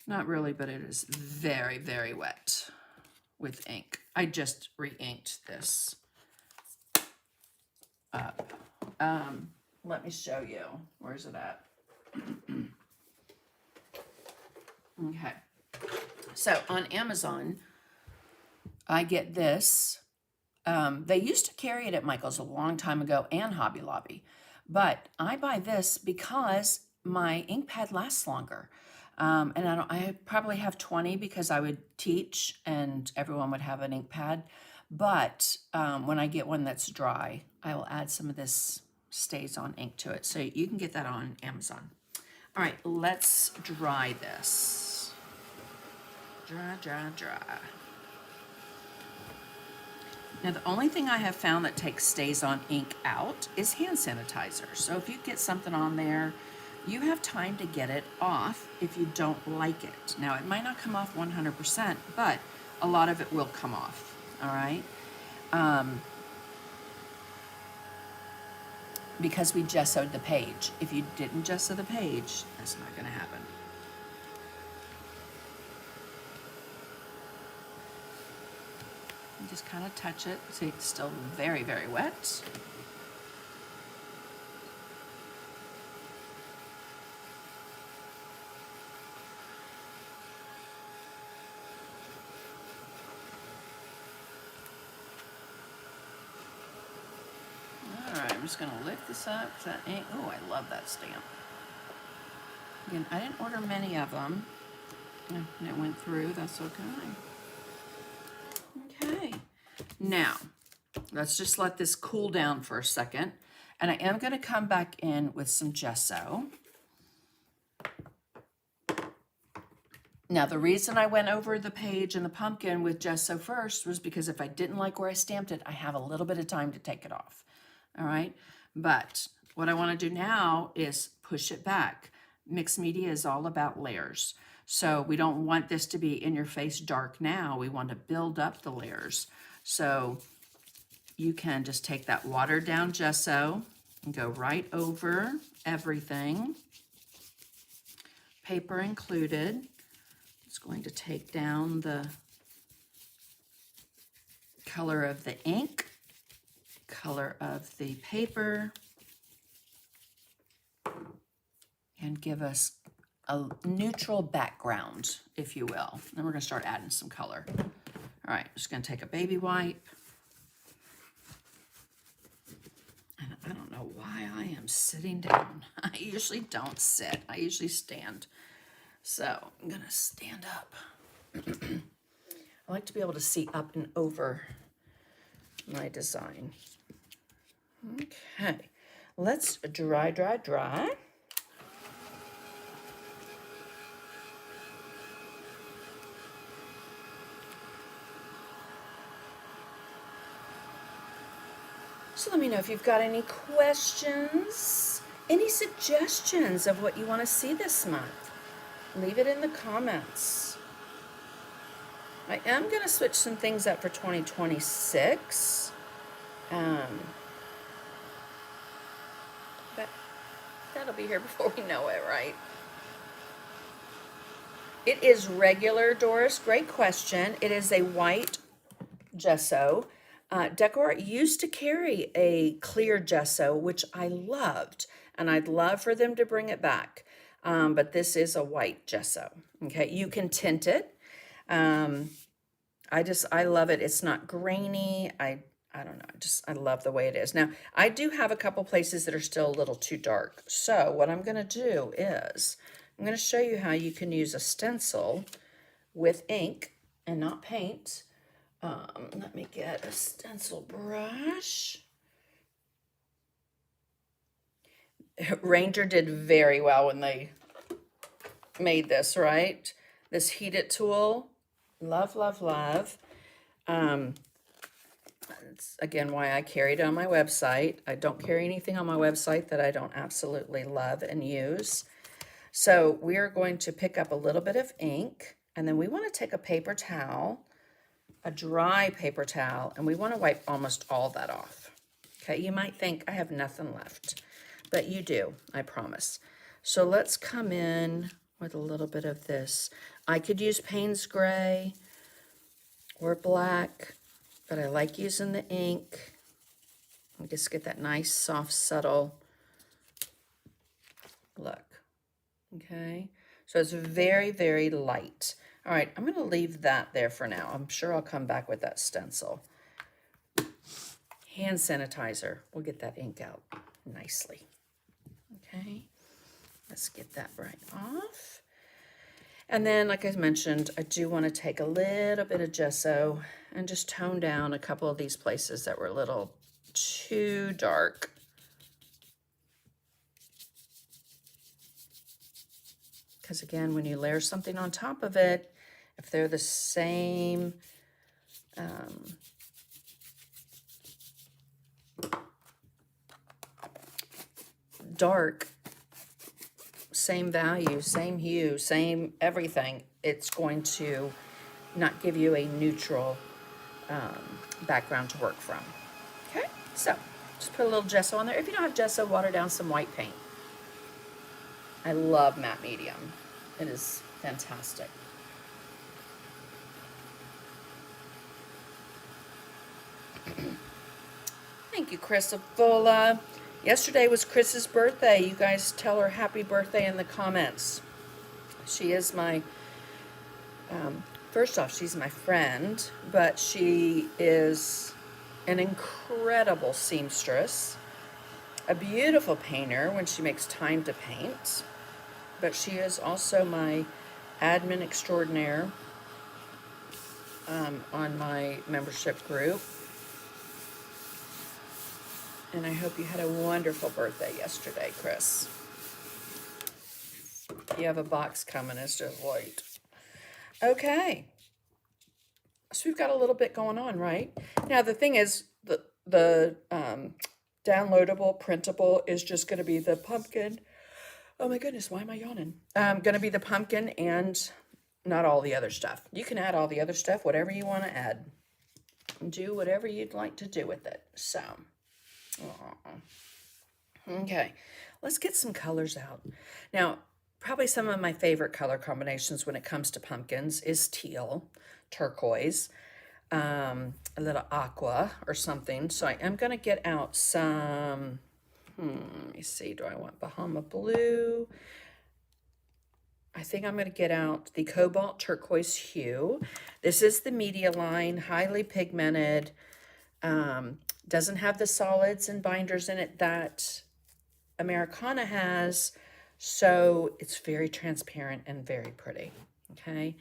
Not really, but it is very, very wet with ink. I just re-inked this up. Let me show you. Where's it at? Okay. So on Amazon, I get this. They used to carry it at Michael's a long time ago and Hobby Lobby, but I buy this because my ink pad lasts longer. And I probably have 20 because I would teach and everyone would have an ink pad. But when I get one that's dry, I will add some of this StazOn ink to it. So you can get that on Amazon. All right, let's dry this. Dry, dry, dry. Now, the only thing I have found that takes StazOn ink out is hand sanitizer. So if you get something on there, you have time to get it off if you don't like it. Now, it might not come off 100%, but a lot of it will come off, all right? Because we gessoed the page. If you didn't gesso the page, that's not gonna happen. Just kind of touch it. See, it's still very, very wet. All right, I'm just gonna lift this up. That ink, oh, I love that stamp. Again, I didn't order many of them. And it went through, that's okay. Okay, now let's just let this cool down for a second. And I am going to come back in with some gesso. Now, the reason I went over the page and the pumpkin with gesso first was because if I didn't like where I stamped it, I have a little bit of time to take it off. All right. But what I want to do now is push it back. Mixed media is all about layers. So we don't want this to be in your face dark now. We want to build up the layers. So you can just take that watered down gesso and go right over everything, paper included. It's going to take down the color of the ink, color of the paper, and give us a neutral background, if you will. Then we're going to start adding some color. All right, just going to take a baby wipe. And I don't know why I am sitting down. I usually don't sit. I usually stand. So I'm going to stand up. I like to be able to see up and over my design. Okay, let's dry. So let me know if you've got any questions, any suggestions of what you want to see this month. Leave it in the comments. I am going to switch some things up for 2026. But that'll be here before we know it, right? It is regular, Doris. Great question. It is a white gesso. DecoArt used to carry a clear gesso, which I loved, and I'd love for them to bring it back. But this is a white gesso. Okay, you can tint it. I love it. It's not grainy. I don't know. I love the way it is. Now, I do have a couple places that are still a little too dark. So what I'm going to do is I'm going to show you how you can use a stencil with ink and not paint. Let me get a stencil brush. Ranger did very well when they made this, right? This heat it tool. Love. It's again why I carry it on my website. I don't carry anything on my website that I don't absolutely love and use. So we are going to pick up a little bit of ink, and then we want to take a paper towel, a dry paper towel, and we want to wipe almost all that off. Okay, you might think I have nothing left, but you do, I promise. So let's come in with a little bit of this. I could use Payne's Gray or black, but I like using the ink. And just get that nice, soft, subtle look. Okay, so it's very, very light. All right, I'm going to leave that there for now. I'm sure I'll come back with that stencil. Hand sanitizer. We'll get that ink out nicely. Okay, let's get that right off. And then, like I mentioned, I do want to take a little bit of gesso and just tone down a couple of these places that were a little too dark. Because again, when you layer something on top of it, if they're the same dark, same value, same hue, same everything, it's going to not give you a neutral background to work from. Okay, so just put a little gesso on there. If you don't have gesso, water down some white paint. I love matte medium. It is fantastic. Thank you, Christopher. Yesterday was Chris's birthday. You guys tell her happy birthday in the comments. She is my, first off, she's my friend, but she is an incredible seamstress, a beautiful painter when she makes time to paint, but she is also my admin extraordinaire on my membership group. And I hope you had a wonderful birthday yesterday, Chris. You have a box coming, it's just white. Okay. So we've got a little bit going on, right? Now the thing is, the downloadable printable is just going to be the pumpkin. Oh my goodness, why am I yawning? Going to be the pumpkin and not all the other stuff. You can add all the other stuff, whatever you want to add. Do whatever you'd like to do with it. So, okay, let's get some colors out. Now, probably some of my favorite color combinations when it comes to pumpkins is teal, turquoise, a little aqua or something. So I am going to get out some, let me see, do I want Bahama blue? I think I'm going to get out the cobalt turquoise hue. This is the media line, highly pigmented, doesn't have the solids and binders in it that Americana has, so it's very transparent and very pretty, okay?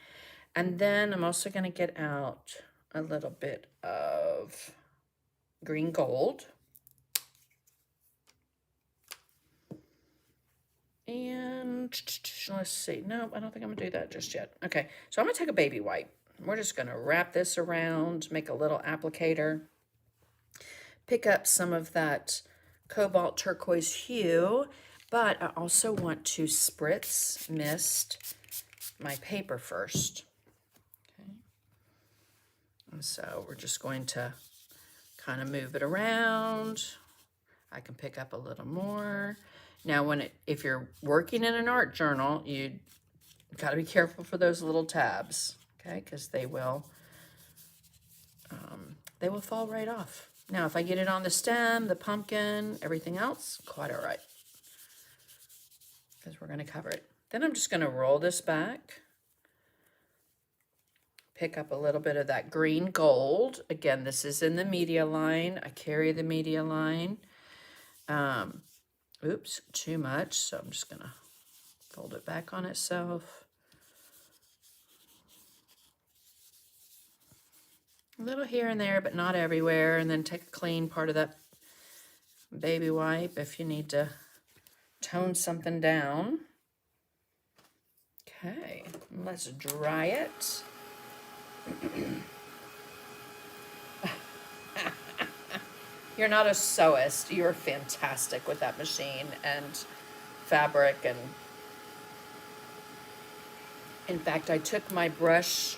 And then I'm also going to get out a little bit of green gold. And let's see. No, I don't think I'm going to do that just yet. Okay, so I'm going to take a baby white. We're just going to wrap this around, make a little applicator, pick up some of that cobalt turquoise hue, but I also want to spritz mist my paper first. Okay. And so we're just going to kind of move it around. I can pick up a little more. Now, if you're working in an art journal, you got to be careful for those little tabs, okay? Because they will fall right off. Now, if I get it on the stem, the pumpkin, everything else, quite all right. Because we're going to cover it. Then I'm just going to roll this back. Pick up a little bit of that green gold. Again, this is in the media line. I carry the media line. Oops, too much. So I'm just going to fold it back on itself. A little here and there, but not everywhere. And then take a clean part of that baby wipe if you need to tone something down. Okay, let's dry it. You're not a sewist. You're fantastic with that machine and fabric. And in fact, I took my brush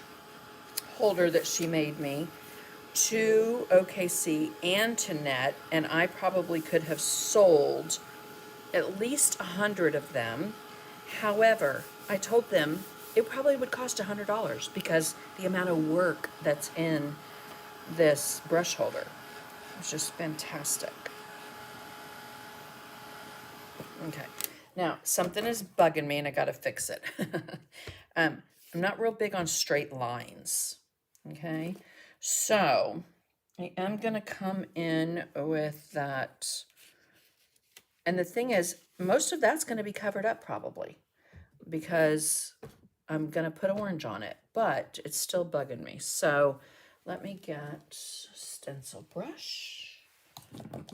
holder that she made me to OKC and to Net, and I probably could have sold at least 100 of them. However, I told them it probably would cost $100 because the amount of work that's in this brush holder. It's just fantastic. Okay, now something is bugging me and I gotta fix it. I'm not real big on straight lines, okay? So I am gonna come in with that. And the thing is, most of that's gonna be covered up probably because I'm gonna put orange on it, but it's still bugging me. So let me get a stencil brush. I'm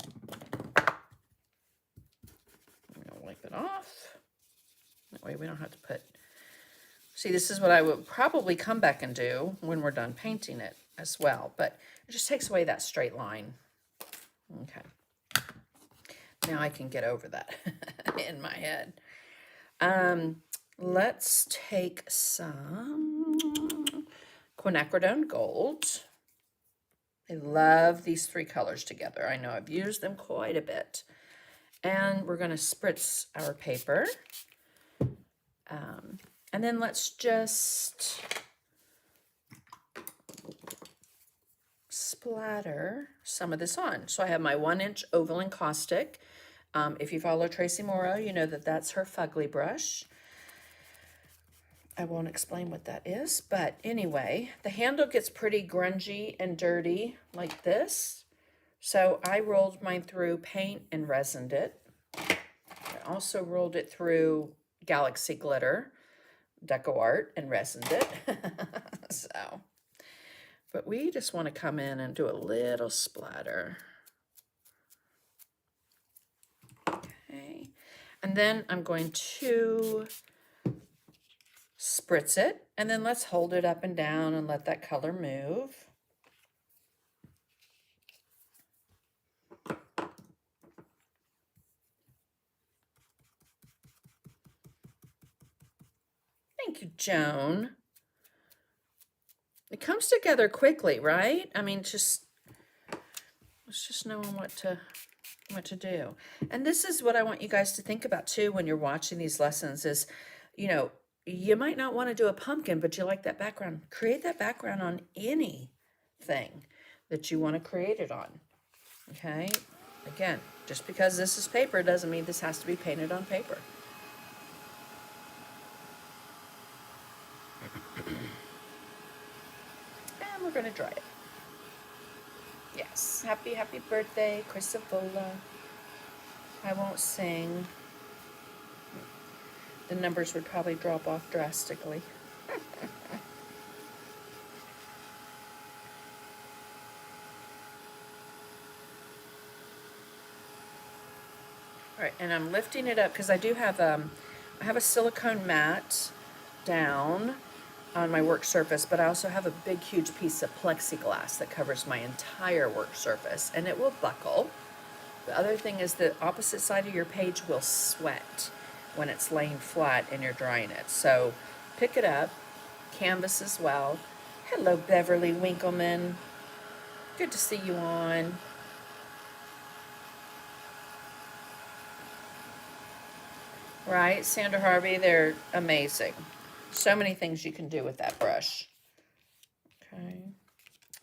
gonna wipe it off. That way we don't have to put, see, this is what I would probably come back and do when we're done painting it as well, but it just takes away that straight line. Okay. Now I can get over that in my head. Let's take some quinacridone gold. I love these three colors together. I know I've used them quite a bit. And we're going to spritz our paper. And then let's just splatter some of this on. So I have my 1-inch oval encaustic. If you follow Tracy Morrow, you know that that's her fugly brush. I won't explain what that is, but anyway, the handle gets pretty grungy and dirty like this. So I rolled mine through paint and resined it. I also rolled it through Galaxy Glitter, DecoArt, and resined it. So, but we just want to come in and do a little splatter. Okay, and then I'm going to spritz it, and then let's hold it up and down and let that color move. Thank you, Joan. It comes together quickly, right? I mean, it's just knowing what to do. And this is what I want you guys to think about too when you're watching these lessons is, you know, you might not want to do a pumpkin, but you like that background. Create that background on anything that you want to create it on. Okay? Again, just because this is paper doesn't mean this has to be painted on paper. And we're going to dry it. Yes. Happy birthday, Chrysovola. I won't sing. The numbers would probably drop off drastically. All right, and I'm lifting it up because I do have I have a silicone mat down on my work surface, but I also have a big, huge piece of plexiglass that covers my entire work surface, and it will buckle. The other thing is the opposite side of your page will sweat when it's laying flat and you're drying it. So pick it up, canvas as well. Hello, Beverly Winkleman. Good to see you on. Right, Sandra Harvey, they're amazing. So many things you can do with that brush.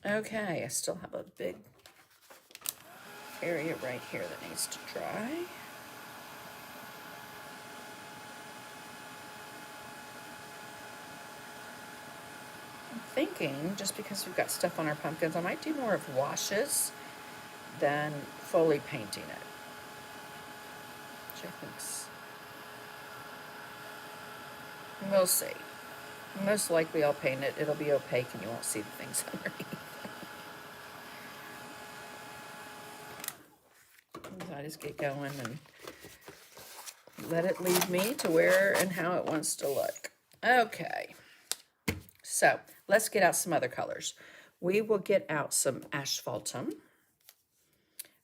Okay, I still have a big area right here that needs to dry. I'm thinking, just because we've got stuff on our pumpkins, I might do more of washes than fully painting it. Which I think's... We'll see. Most likely I'll paint it. It'll be opaque and you won't see the things underneath. So I just get going and let it lead me to where and how it wants to look. Okay. So let's get out some other colors. We will get out some asphaltum.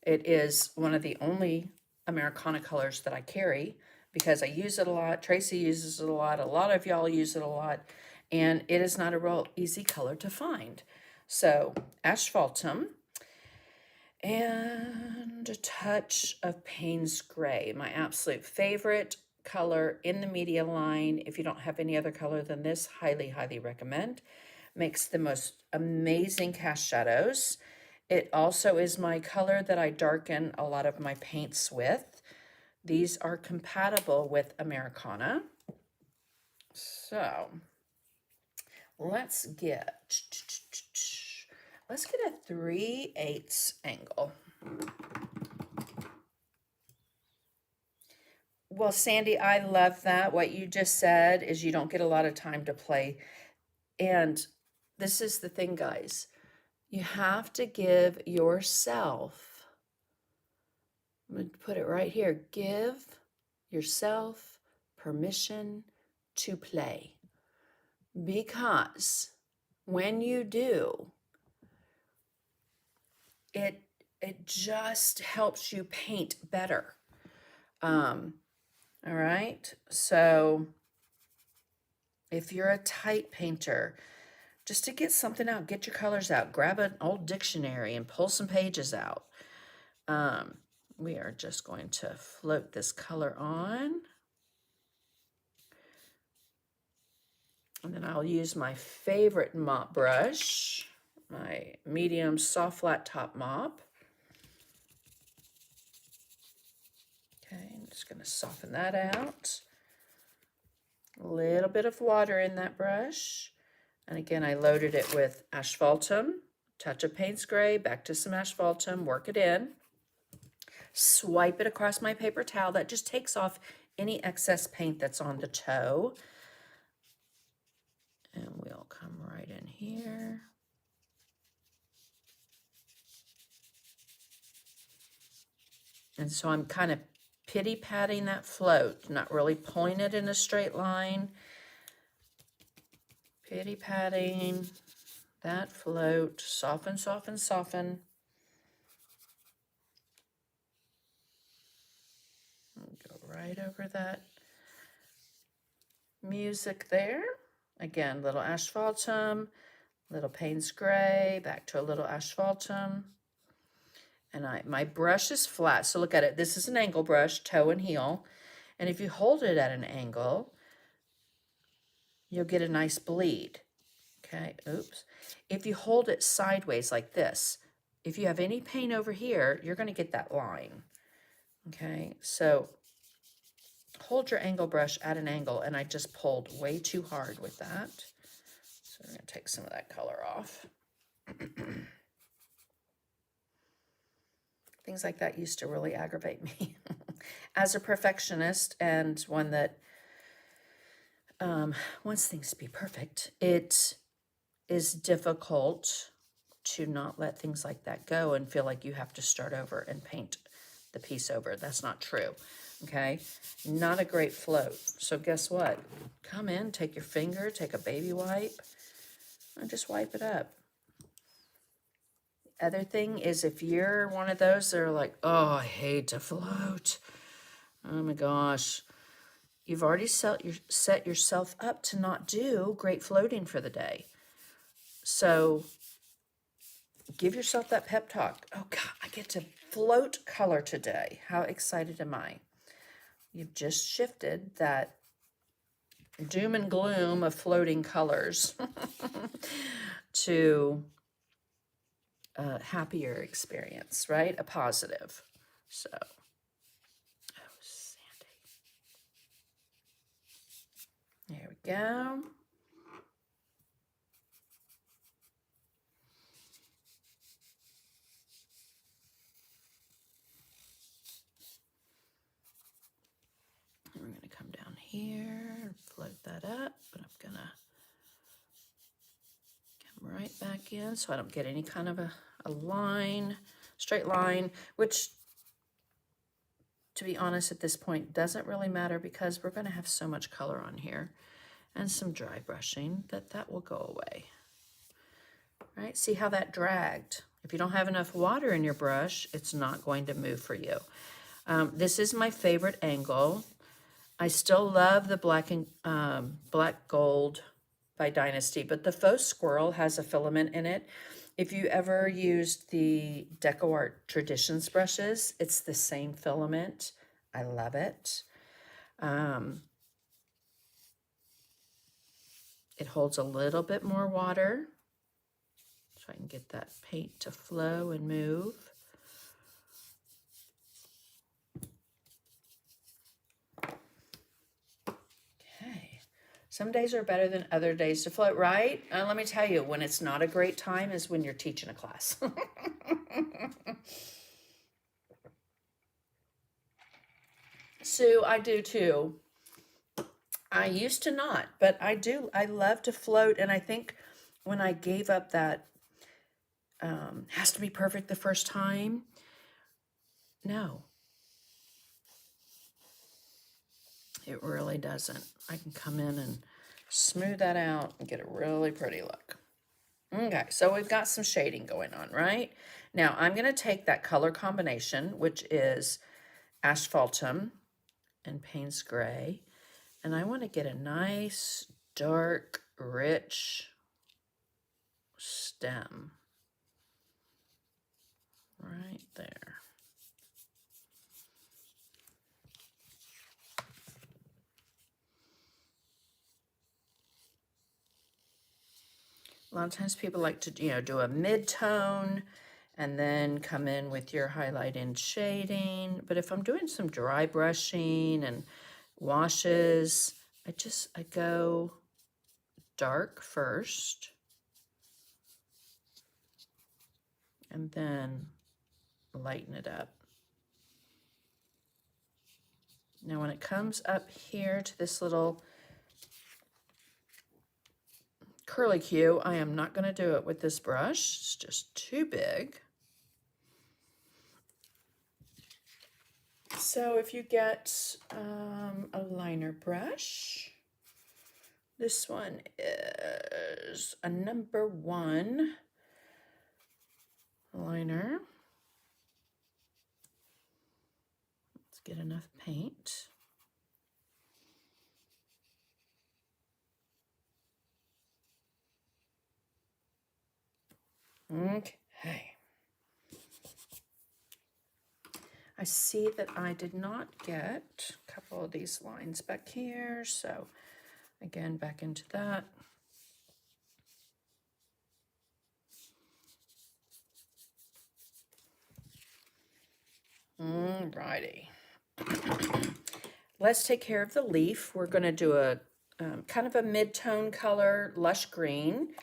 It is one of the only Americana colors that I carry because I use it a lot. Tracy uses it a lot of y'all use it a lot, and it is not a real easy color to find. So asphaltum and a touch of Payne's Gray, my absolute favorite color in the media line. If you don't have any other color than this, highly, highly recommend. Makes the most amazing cast shadows. It also is my color that I darken a lot of my paints with. These are compatible with Americana. So let's get a 3/8 angle. Well, Sandy, I love that. What you just said is you don't get a lot of time to play. And this is the thing, guys. You have to give yourself, I'm going to put it right here, give yourself permission to play. Because when you do, it just helps you paint better. All right, so if you're a tight painter, just to get something out, get your colors out, grab an old dictionary and pull some pages out. We are just going to float this color on. And then I'll use my favorite mop brush, my medium soft flat top mop. Okay, I'm just going to soften that out. A little bit of water in that brush. And again, I loaded it with asphaltum, touch of Payne's Gray, back to some asphaltum, work it in. Swipe it across my paper towel. That just takes off any excess paint that's on the toe. And we'll come right in here. And so I'm kind of pity-patting that float, not really pulling it in a straight line. Pity patting that float. Soften, soften, soften. Go right over that music there. Again, little asphaltum, little Payne's gray, back to a little asphaltum. And my brush is flat, so look at it. This is an angle brush, toe and heel. And if you hold it at an angle, you'll get a nice bleed. Okay, oops. If you hold it sideways like this, if you have any paint over here, you're going to get that line. Okay, so hold your angle brush at an angle, and I just pulled way too hard with that. So we're going to take some of that color off. Things like that used to really aggravate me. As a perfectionist and one that wants things to be perfect, it is difficult to not let things like that go and feel like you have to start over and paint the piece over. That's not true, okay? Not a great float. So guess what? Come in, take your finger, take a baby wipe, and just wipe it up. Other thing is, if you're one of those that are like, oh, I hate to float. Oh my gosh. You've already set yourself up to not do great floating for the day. So give yourself that pep talk. Oh God, I get to float color today. How excited am I? You've just shifted that doom and gloom of floating colors to a happier experience, right? A positive. So, oh, Sandy. There we go. And we're going to come down here and float that up, but I'm going to come right back in so I don't get any kind of a line, straight line, which, to be honest, at this point doesn't really matter because we're going to have so much color on here and some dry brushing that will go away. Right? See how that dragged? If you don't have enough water in your brush, it's not going to move for you. This is my favorite angle. I still love the black and black gold by Dynasty, but the faux squirrel has a filament in it. If you ever used the DecoArt Traditions brushes, it's the same filament. I love it. It holds a little bit more water, so I can get that paint to flow and move. Okay. Some days are better than other days to float, right? And let me tell you, when it's not a great time is when you're teaching a class. Sue, I do too. I used to not, but I do. I love to float, and I think when I gave up that has to be perfect the first time, no. It really doesn't. I can come in and smooth that out and get a really pretty look. Okay, so we've got some shading going on, right? Now I'm going to take that color combination, which is asphaltum and Payne's gray, and I want to get a nice, dark, rich stem right there. A lot of times people like to, do a mid-tone and then come in with your highlight and shading. But if I'm doing some dry brushing and washes, I go dark first and then lighten it up. Now when it comes up here to this little curlicue, I am not going to do it with this brush. It's just too big. So if you get a liner brush, This one is a number 1 liner. Let's get enough paint. Okay. I see that I did not get a couple of these lines back here, so again, back into that. Alrighty. Let's take care of the leaf. We're going to do a kind of a mid-tone color, lush green.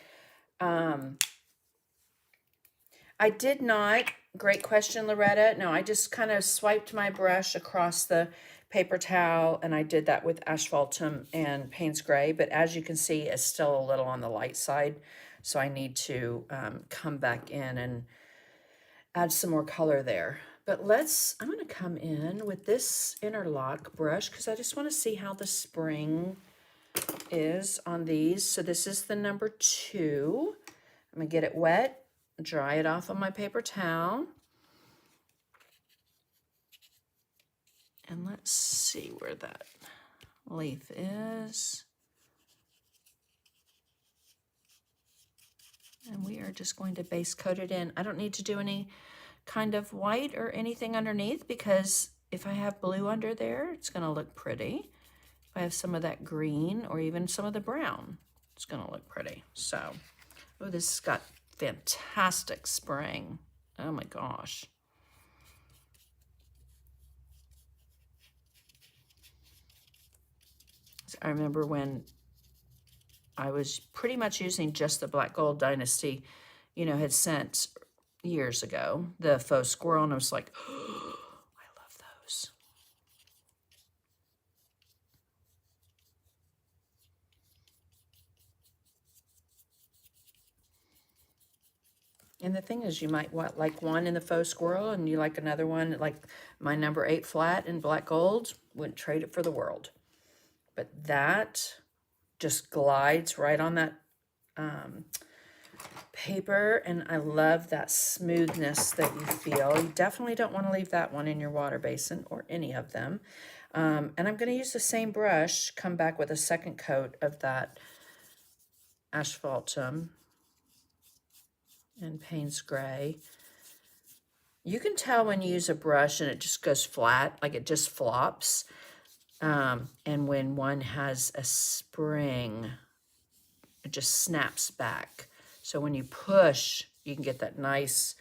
I did not, great question, Loretta. No, I just kind of swiped my brush across the paper towel, and I did that with asphaltum and Payne's Gray, but as you can see, it's still a little on the light side, so I need to come back in and add some more color there. But I'm going to come in with this interlock brush because I just want to see how the spring is on these. So this is the number 2. I'm going to get it wet. Dry it off on my paper towel. And let's see where that leaf is. And we are just going to base coat it in. I don't need to do any kind of white or anything underneath because if I have blue under there, it's going to look pretty. If I have some of that green or even some of the brown, it's going to look pretty. So, oh, this has got fantastic spring. Oh my gosh. I remember when I was pretty much using just the Black Gold Dynasty, had sent years ago, the faux squirrel, and I was like, oh, I love those. And the thing is, you might like one in the faux squirrel and you like another one, like my number 8 flat in black gold, wouldn't trade it for the world. But that just glides right on that paper, and I love that smoothness that you feel. You definitely don't want to leave that one in your water basin or any of them. And I'm going to use the same brush, come back with a second coat of that asphaltum and Payne's Gray. You can tell when you use a brush and it just goes flat, like it just flops. And when one has a spring, it just snaps back. So when you push, you can get that nice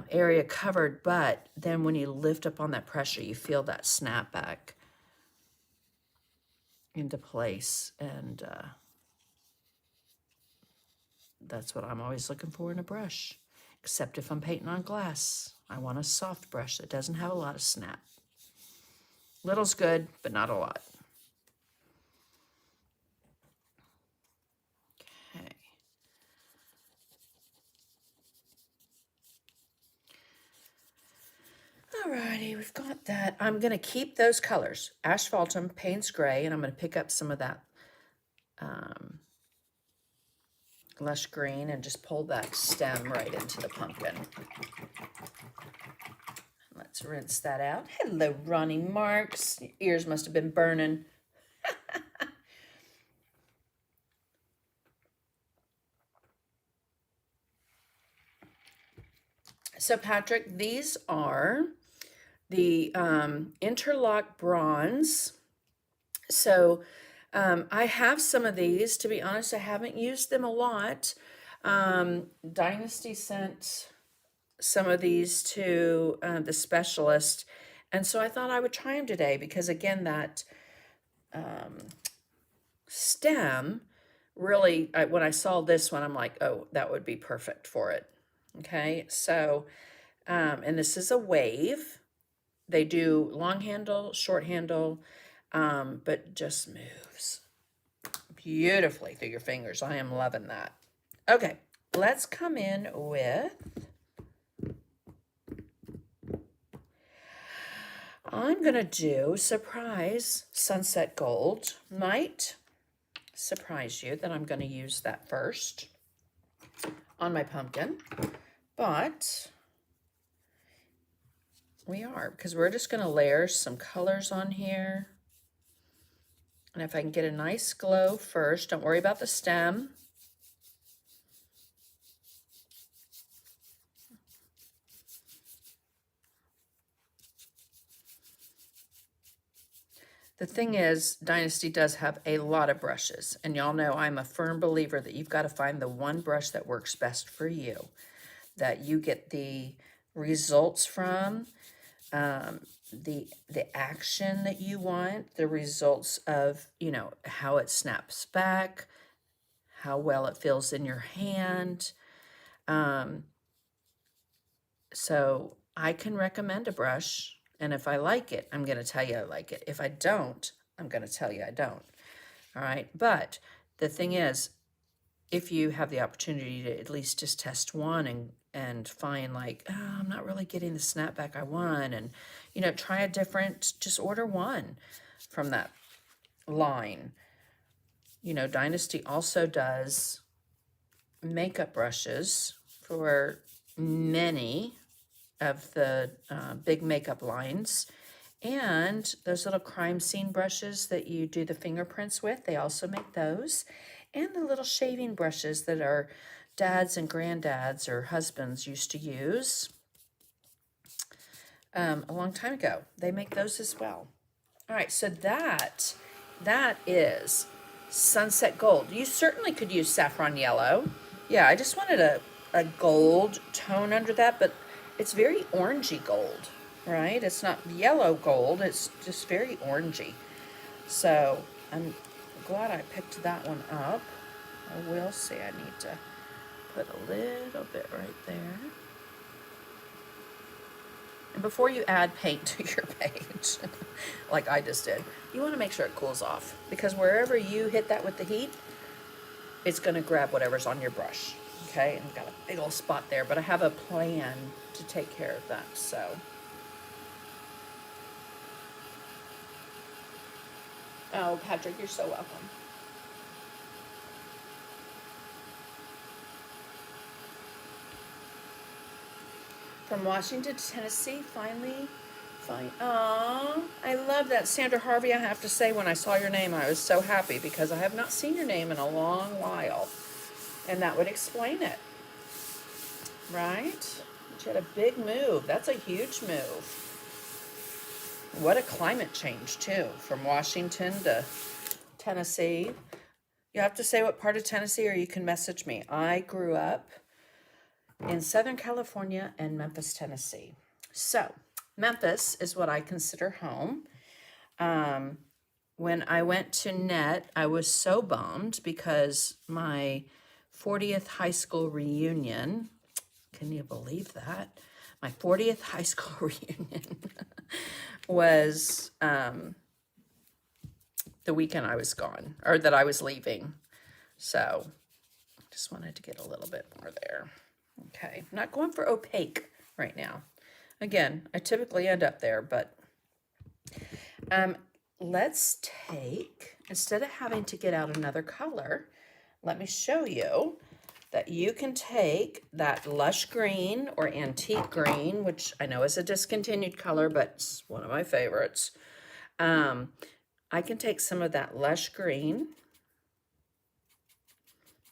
area covered, but then when you lift up on that pressure, you feel that snap back into place. And that's what I'm always looking for in a brush, except if I'm painting on glass. I want a soft brush that doesn't have a lot of snap. Little's good, but not a lot. Okay. Alrighty, we've got that. I'm going to keep those colors, asphaltum, Payne's Gray, and I'm going to pick up some of that lush green and just pull that stem right into the pumpkin. Let's rinse that out. Hello, Ronnie Marks. Your ears must have been burning. So, Patrick, these are the interlock bronze. So, I have some of these. To be honest, I haven't used them a lot. Dynasty sent some of these to the specialist, and so I thought I would try them today because, again, that stem really, when I saw this one, I'm like, oh, that would be perfect for it. Okay, so, and this is a wave. They do long handle, short handle, but just moves beautifully through your fingers. I am loving that. Okay, let's come in with, I'm going to do Surprise Sunset Gold. Might surprise you that I'm going to use that first on my pumpkin, but we are, because we're just going to layer some colors on here. And if I can get a nice glow first, don't worry about the stem. The thing is, Dynasty does have a lot of brushes, and y'all know I'm a firm believer that you've got to find the one brush that works best for you, that you get the results from, the action that you want, the results of, you know, how it snaps back, how well it feels in your hand. So I can recommend a brush, and if I like it, I'm going to tell you I like it. If I don't, I'm going to tell you I don't. All right. But the thing is, if you have the opportunity to at least just test one and find like, oh, I'm not really getting the snapback I want, and, you know, try a different, just order one from that line. You know, Dynasty also does makeup brushes for many of the big makeup lines, and those little crime scene brushes that you do the fingerprints with, they also make those, and the little shaving brushes that our dads and granddads or husbands used to use a long time ago. They make those as well. All right, so that is sunset gold. You certainly could use saffron yellow. Yeah, I just wanted a gold tone under that, but it's very orangey gold, right? It's not yellow gold, it's just very orangey. So I'm glad I picked that one up. I will say I need to put a little bit right there. And before you add paint to your page, like I just did, you want to make sure it cools off, because wherever you hit that with the heat, it's going to grab whatever's on your brush. Okay, and I've got a big old spot there, but I have a plan to take care of that, so. Oh, Patrick, you're so welcome. From Washington to Tennessee, finally. Aww, I love that. Sandra Harvey, I have to say, when I saw your name, I was so happy, because I have not seen your name in a long while. And that would explain it, right? She had a big move. That's a huge move. What a climate change, too, from Washington to Tennessee. You have to say what part of Tennessee, or you can message me. I grew up in Southern California and Memphis, Tennessee. So Memphis is what I consider home. When I went to Net, I was so bummed because my 40th high school reunion, can you believe that? My 40th high school reunion was the weekend I was gone, or that I was leaving. So just wanted to get a little bit more there. Okay, I'm not going for opaque right now. Again, I typically end up there, but let's take, instead of having to get out another color, let me show you that you can take that lush green or antique green, which I know is a discontinued color, but it's one of my favorites. I can take some of that lush green,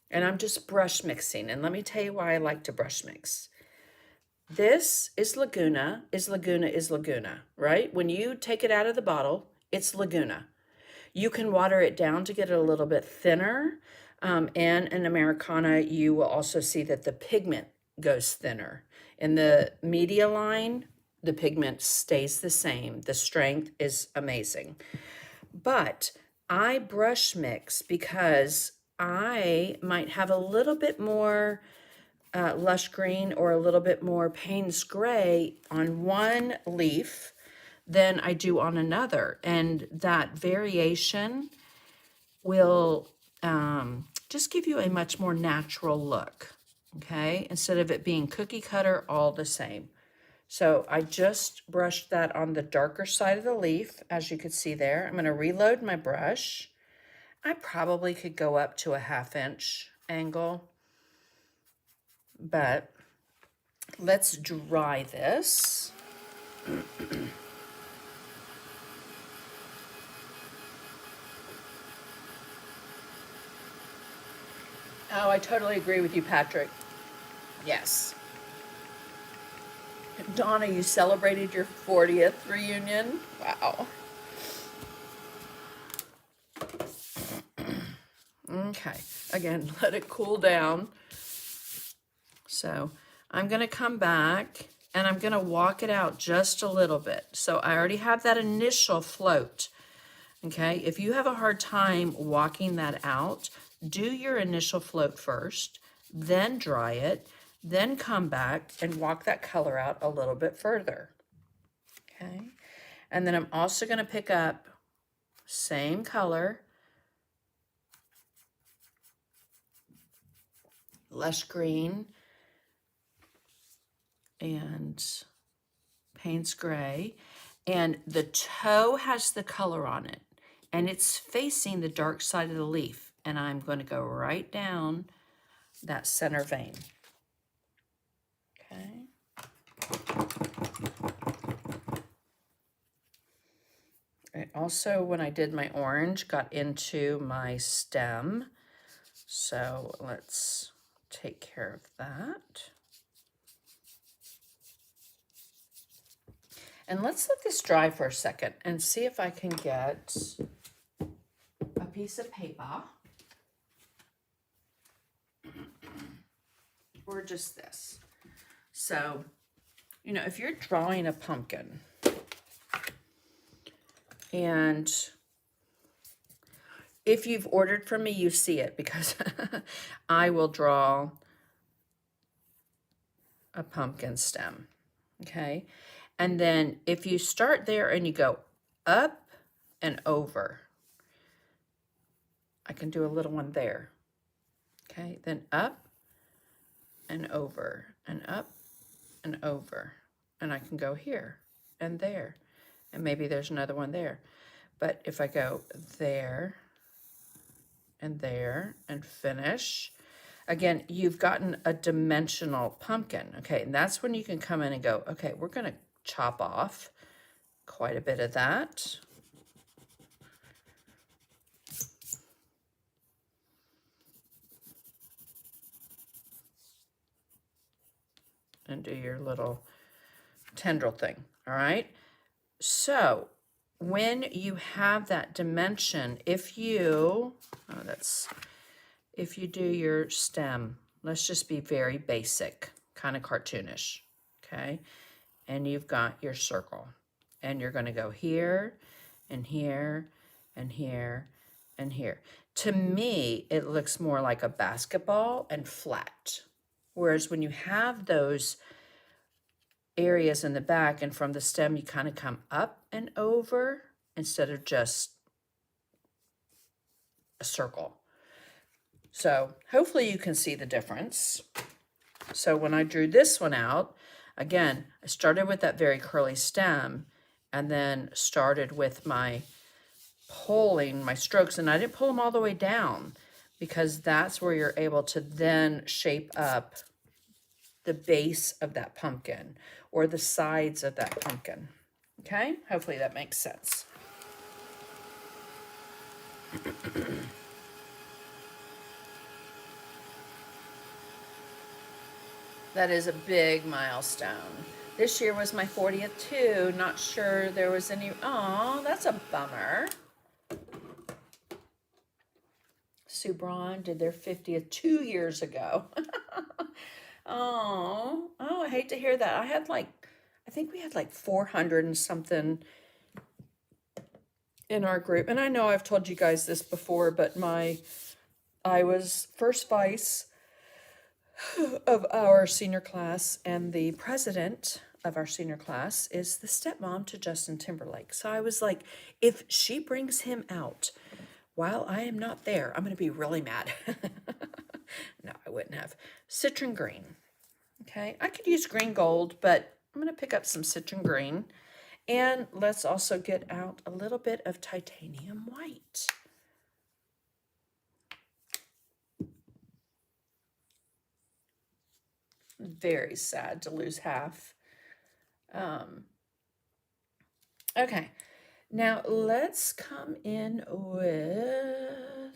and I'm just brush mixing. And let me tell you why I like to brush mix. This is Laguna, right? When you take it out of the bottle, it's Laguna. You can water it down to get it a little bit thinner. And in Americana, you will also see that the pigment goes thinner. In the media line, the pigment stays the same. The strength is amazing. But I brush mix because I might have a little bit more lush green or a little bit more Payne's gray on one leaf than I do on another. And that variation will just give you a much more natural look, okay? Instead of it being cookie cutter, all the same. So I just brushed that on the darker side of the leaf, as you could see there. I'm gonna reload my brush. I probably could go up to a 1/2 inch angle, but let's dry this. Oh, I totally agree with you, Patrick. Yes. Donna, you celebrated your 40th reunion? Wow. Okay, again, let it cool down. So I'm gonna come back and I'm gonna walk it out just a little bit. So I already have that initial float, okay? If you have a hard time walking that out, do your initial float first, then dry it, then come back and walk that color out a little bit further, okay? And then I'm also gonna pick up same color, lush green, and Payne's Gray, and the toe has the color on it, and it's facing the dark side of the leaf, and I'm going to go right down that center vein. Okay. I also, when I did my orange, got into my stem, so let's take care of that. And let's let this dry for a second and see if I can get a piece of paper or just this. So, you know, if you're drawing a pumpkin and if you've ordered from me, you see it because I will draw a pumpkin stem, okay? And then if you start there and you go up and over, I can do a little one there, okay? Then up and over and up and over. And I can go here and there. And maybe there's another one there. But if I go there and finish, again, you've gotten a dimensional pumpkin, okay? And that's when you can come in and go, okay, we're gonna chop off quite a bit of that. And do your little tendril thing, all right? So when you have that dimension, if you do your stem, let's just be very basic, kind of cartoonish, okay? And you've got your circle, and you're gonna go here, and here, and here, and here. To me, it looks more like a basketball and flat. Whereas when you have those areas in the back and from the stem, you kind of come up and over instead of just a circle. So hopefully you can see the difference. So when I drew this one out, again, I started with that very curly stem and then started with my pulling my strokes, and I didn't pull them all the way down because that's where you're able to then shape up the base of that pumpkin or the sides of that pumpkin. Okay, hopefully that makes sense. That is a big milestone. This year was my 40th too. Not sure there was any, oh, that's a bummer. Sue Braun did their 50th 2 years ago. Oh, I hate to hear that. I think we had like 400 and something in our group. And I know I've told you guys this before, but I was first vice of our senior class, and the president of our senior class is the stepmom to Justin Timberlake. So I was like, if she brings him out while I am not there, I'm going to be really mad. No, I wouldn't have. Citron green. Okay, I could use green gold, but I'm going to pick up some citron green. And let's also get out a little bit of titanium white. Very sad to lose half. Okay, now let's come in with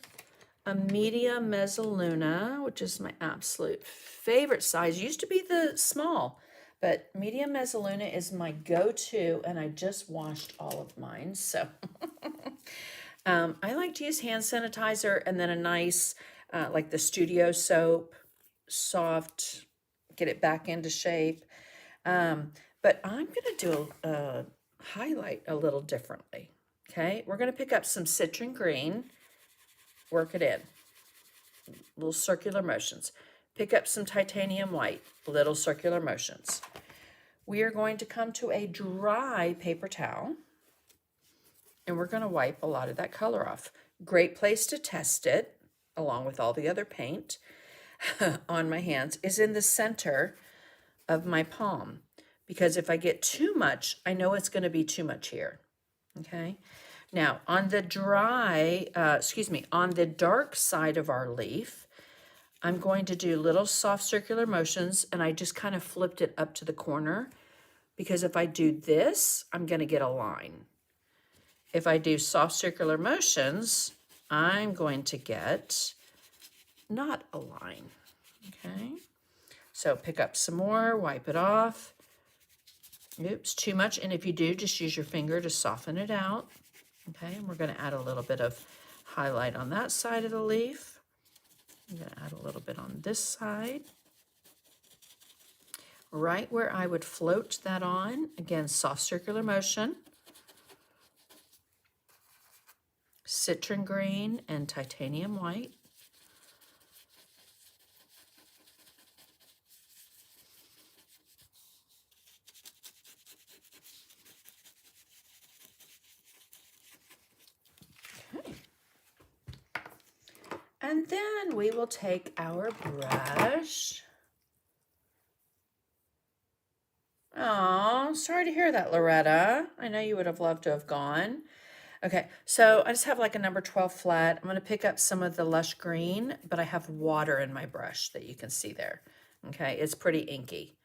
a medium mezzaluna, which is my absolute favorite size. Used to be the small, but medium mezzaluna is my go-to, and I just washed all of mine. So I like to use hand sanitizer and then a nice, like the studio soap, soft, get it back into shape. But I'm going to do a highlight a little differently. Okay, we're going to pick up some citron green, work it in, little circular motions. Pick up some titanium white, little circular motions. We are going to come to a dry paper towel, and we're going to wipe a lot of that color off. Great place to test it, along with all the other paint on my hands, is in the center of my palm. Because if I get too much, I know it's going to be too much here. Okay. Now, on the on the dark side of our leaf, I'm going to do little soft circular motions, and I just kind of flipped it up to the corner, because if I do this, I'm going to get a line. If I do soft circular motions, I'm going to get not a line. Okay. So pick up some more, wipe it off. Oops, too much. And if you do, just use your finger to soften it out. Okay, and we're going to add a little bit of highlight on that side of the leaf. I'm going to add a little bit on this side. Right where I would float that on, again, soft circular motion. Citron green and titanium white. And then we will take our brush. Oh, sorry to hear that, Loretta. I know you would have loved to have gone. Okay, so I just have like a number 12 flat. I'm going to pick up some of the lush green, but I have water in my brush that you can see there. Okay, it's pretty inky.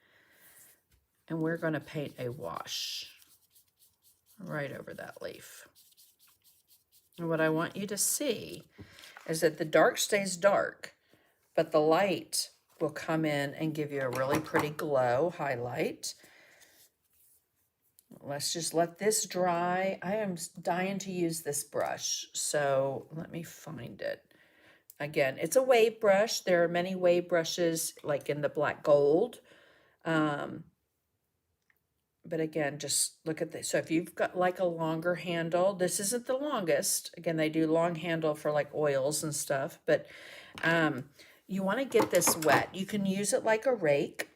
And we're going to paint a wash right over that leaf. And what I want you to see is that the dark stays dark, but the light will come in and give you a really pretty glow highlight. Let's just let this dry. I am dying to use this brush, so let me find it. Again, it's a wave brush. There are many wave brushes, like in the black gold. But again, just look at this. So if you've got like a longer handle, this isn't the longest. Again, they do long handle for like oils and stuff, but you want to get this wet. You can use it like a rake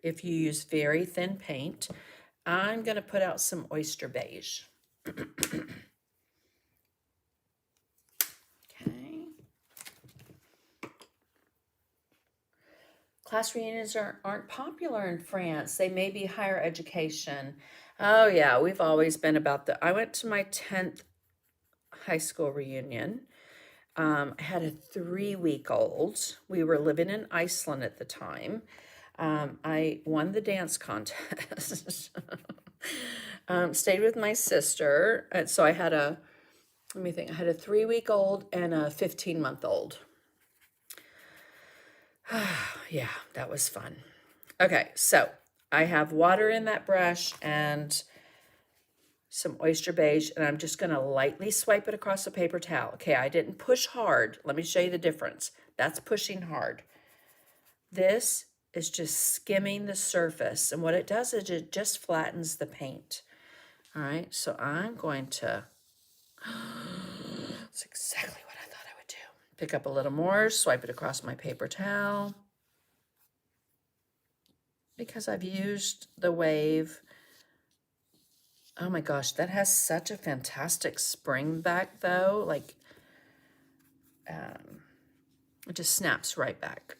if you use very thin paint. I'm going to put out some oyster beige. Okay. Class reunions aren't popular in France. They may be higher education. Oh yeah, we've always been about I went to my 10th high school reunion. I had a 3-week-old. We were living in Iceland at the time. I won the dance contest. Stayed with my sister. So I had let me think, I had a 3-week-old and a 15-month-old. Yeah, that was fun. Okay, so I have water in that brush and some oyster beige, and I'm just going to lightly swipe it across a paper towel. Okay, I didn't push hard. Let me show you the difference. That's pushing hard. This is just skimming the surface, and what it does is it just flattens the paint. All right, so I'm going to, that's exactly what I thought I would do. Pick up a little more, swipe it across my paper towel. Because I've used the wave. Oh my gosh, that has such a fantastic spring back though. Like, it just snaps right back.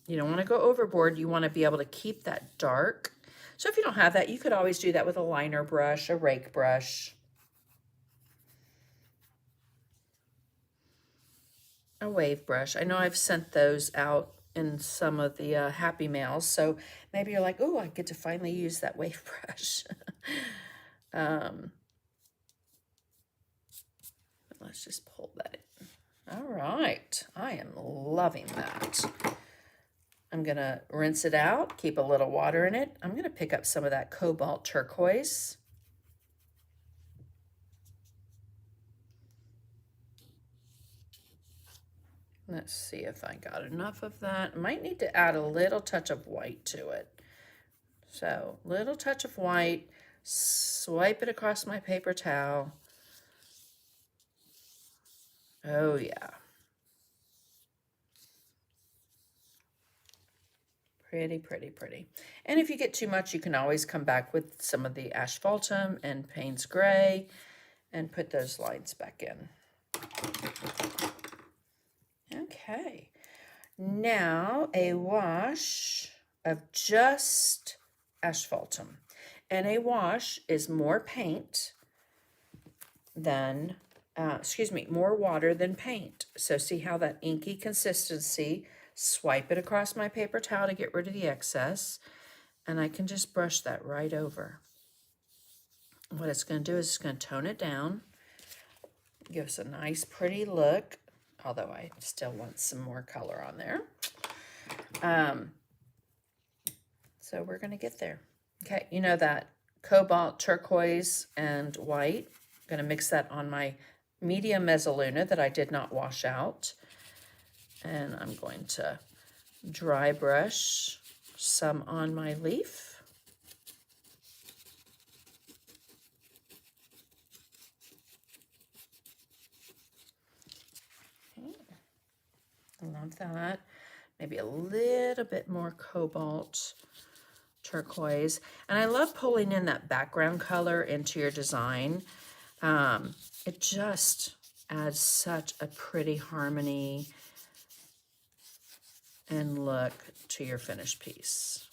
You don't want to go overboard. You want to be able to keep that dark. So if you don't have that, you could always do that with a liner brush, a rake brush. a wave brush. I know I've sent those out in some of the Happy Mails, so maybe you're like, oh, I get to finally use that wave brush. um, let's just pull that in. All right, I am loving that. I'm gonna rinse it out, keep a little water in it. I'm gonna pick up some of that cobalt turquoise. Let's see if I got enough of that. Might need to add a little touch of white to it. So, little touch of white, swipe it across my paper towel. Oh yeah. Pretty, pretty, pretty. And if you get too much, you can always come back with some of the asphaltum and Payne's Gray and put those lines back in. Okay. Now a wash of just asphaltum. And a wash is more paint than, more water than paint. So see how that inky consistency, swipe it across my paper towel to get rid of the excess, and I can just brush that right over. What it's going to do is it's going to tone it down, give us a nice pretty look, although I still want some more color on there. So we're going to get there. Okay, you know that cobalt, turquoise, and white. I'm going to mix that on my medium mezzaluna that I did not wash out. And I'm going to dry brush some on my leaf. Okay. I love that. Maybe a little bit more cobalt turquoise. And I love pulling in that background color into your design. It just adds such a pretty harmony and look to your finished piece.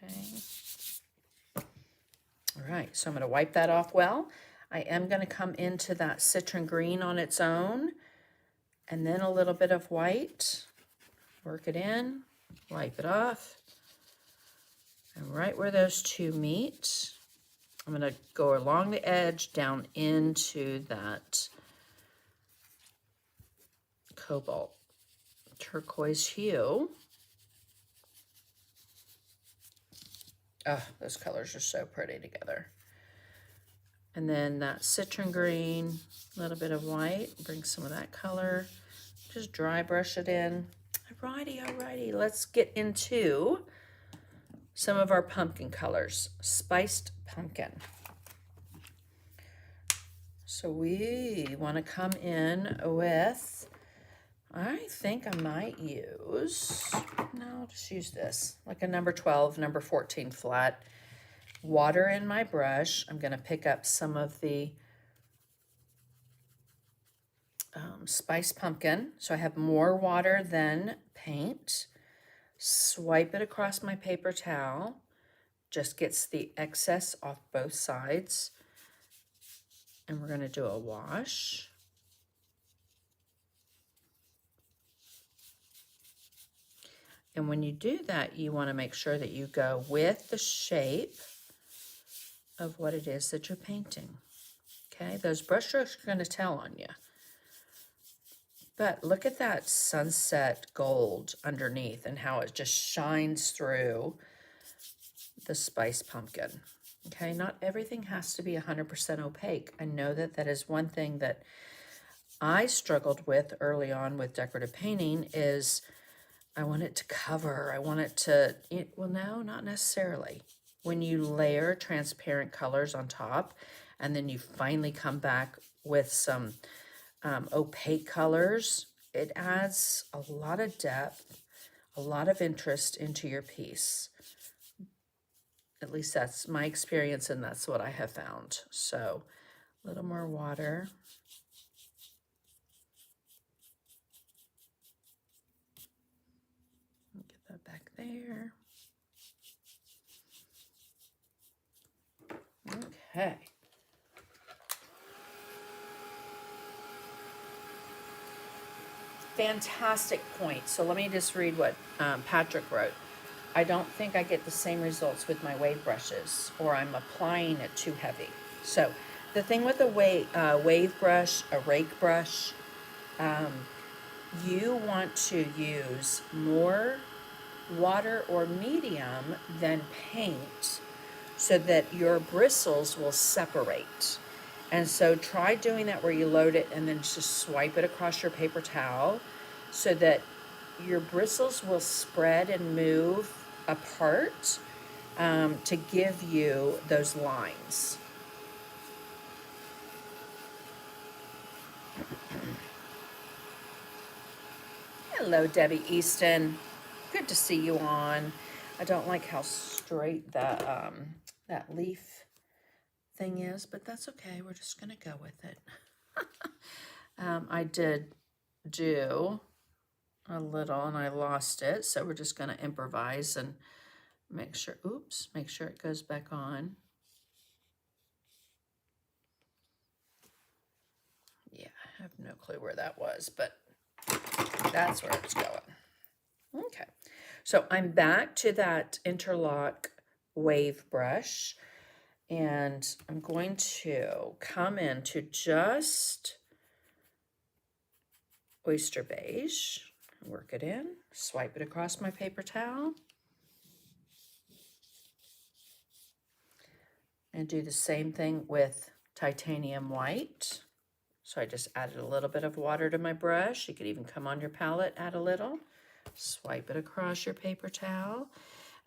Okay. All right, so I'm going to wipe that off well. I am going to come into that citron green on its own, and then a little bit of white. Work it in, wipe it off. And right where those two meet, I'm going to go along the edge down into that cobalt turquoise hue. Oh, those colors are so pretty together. And then that citron green, a little bit of white, bring some of that color. Just dry brush it in. Alrighty, let's get into some of our pumpkin colors. Spiced pumpkin. So we want to come in with, I think I might use, no, I'll just use this, like a number 12, number 14 flat. Water in my brush. I'm going to pick up some of the spiced pumpkin. So I have more water than paint. Swipe it across my paper towel. Just gets the excess off both sides. And we're going to do a wash. And when you do that, you want to make sure that you go with the shape of what it is that you're painting. Okay, those brush strokes are going to tell on you. But look at that sunset gold underneath and how it just shines through the spiced pumpkin. Okay, not everything has to be 100% opaque. I know that that is one thing that I struggled with early on with decorative painting is I want it to cover. I want it to, well, no, not necessarily. When you layer transparent colors on top and then you finally come back with some opaque colors, it adds a lot of depth, a lot of interest into your piece. At least that's my experience and that's what I have found. So a little more water. Get that back there. Okay. fantastic point. So let me just read what Patrick wrote. I don't think I get the same results with my wave brushes, or I'm applying it too heavy. So the thing with a wave brush, a rake brush, you want to use more water or medium than paint so that your bristles will separate. And so try doing that where you load it and then just swipe it across your paper towel so that your bristles will spread and move apart to give you those lines. Hello, Debbie Easton. Good to see you on. I don't like how straight that leaf thing is, but that's okay. We're just gonna go with it. I did do a little and I lost it, so we're just gonna improvise and make sure, make sure it goes back on. Yeah, I have no clue where that was, but that's where it's going. Okay, so I'm back to that interlock wave brush, and I'm going to come into just oyster beige, work it in, swipe it across my paper towel, and do the same thing with titanium white. So I just added a little bit of water to my brush. You could even come on your palette, add a little, swipe it across your paper towel.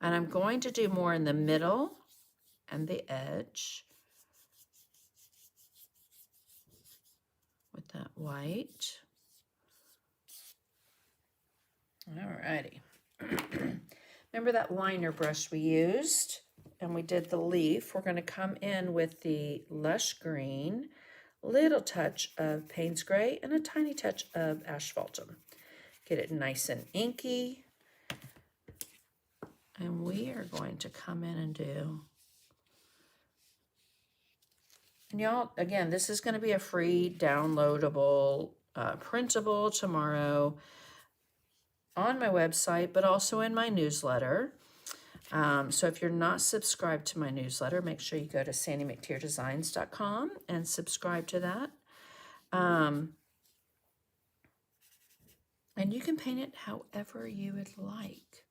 And I'm going to do more in the middle and the edge with that white. Alrighty. Remember that liner brush we used? And we did the leaf. We're going to come in with the lush green, little touch of Payne's Gray, and a tiny touch of asphaltum. Get it nice and inky. And we are going to come in and do, and y'all, again, this is going to be a free downloadable, printable tomorrow on my website, but also in my newsletter. So if you're not subscribed to my newsletter, make sure you go to sandymcteerdesigns.com and subscribe to that. And you can paint it however you would like.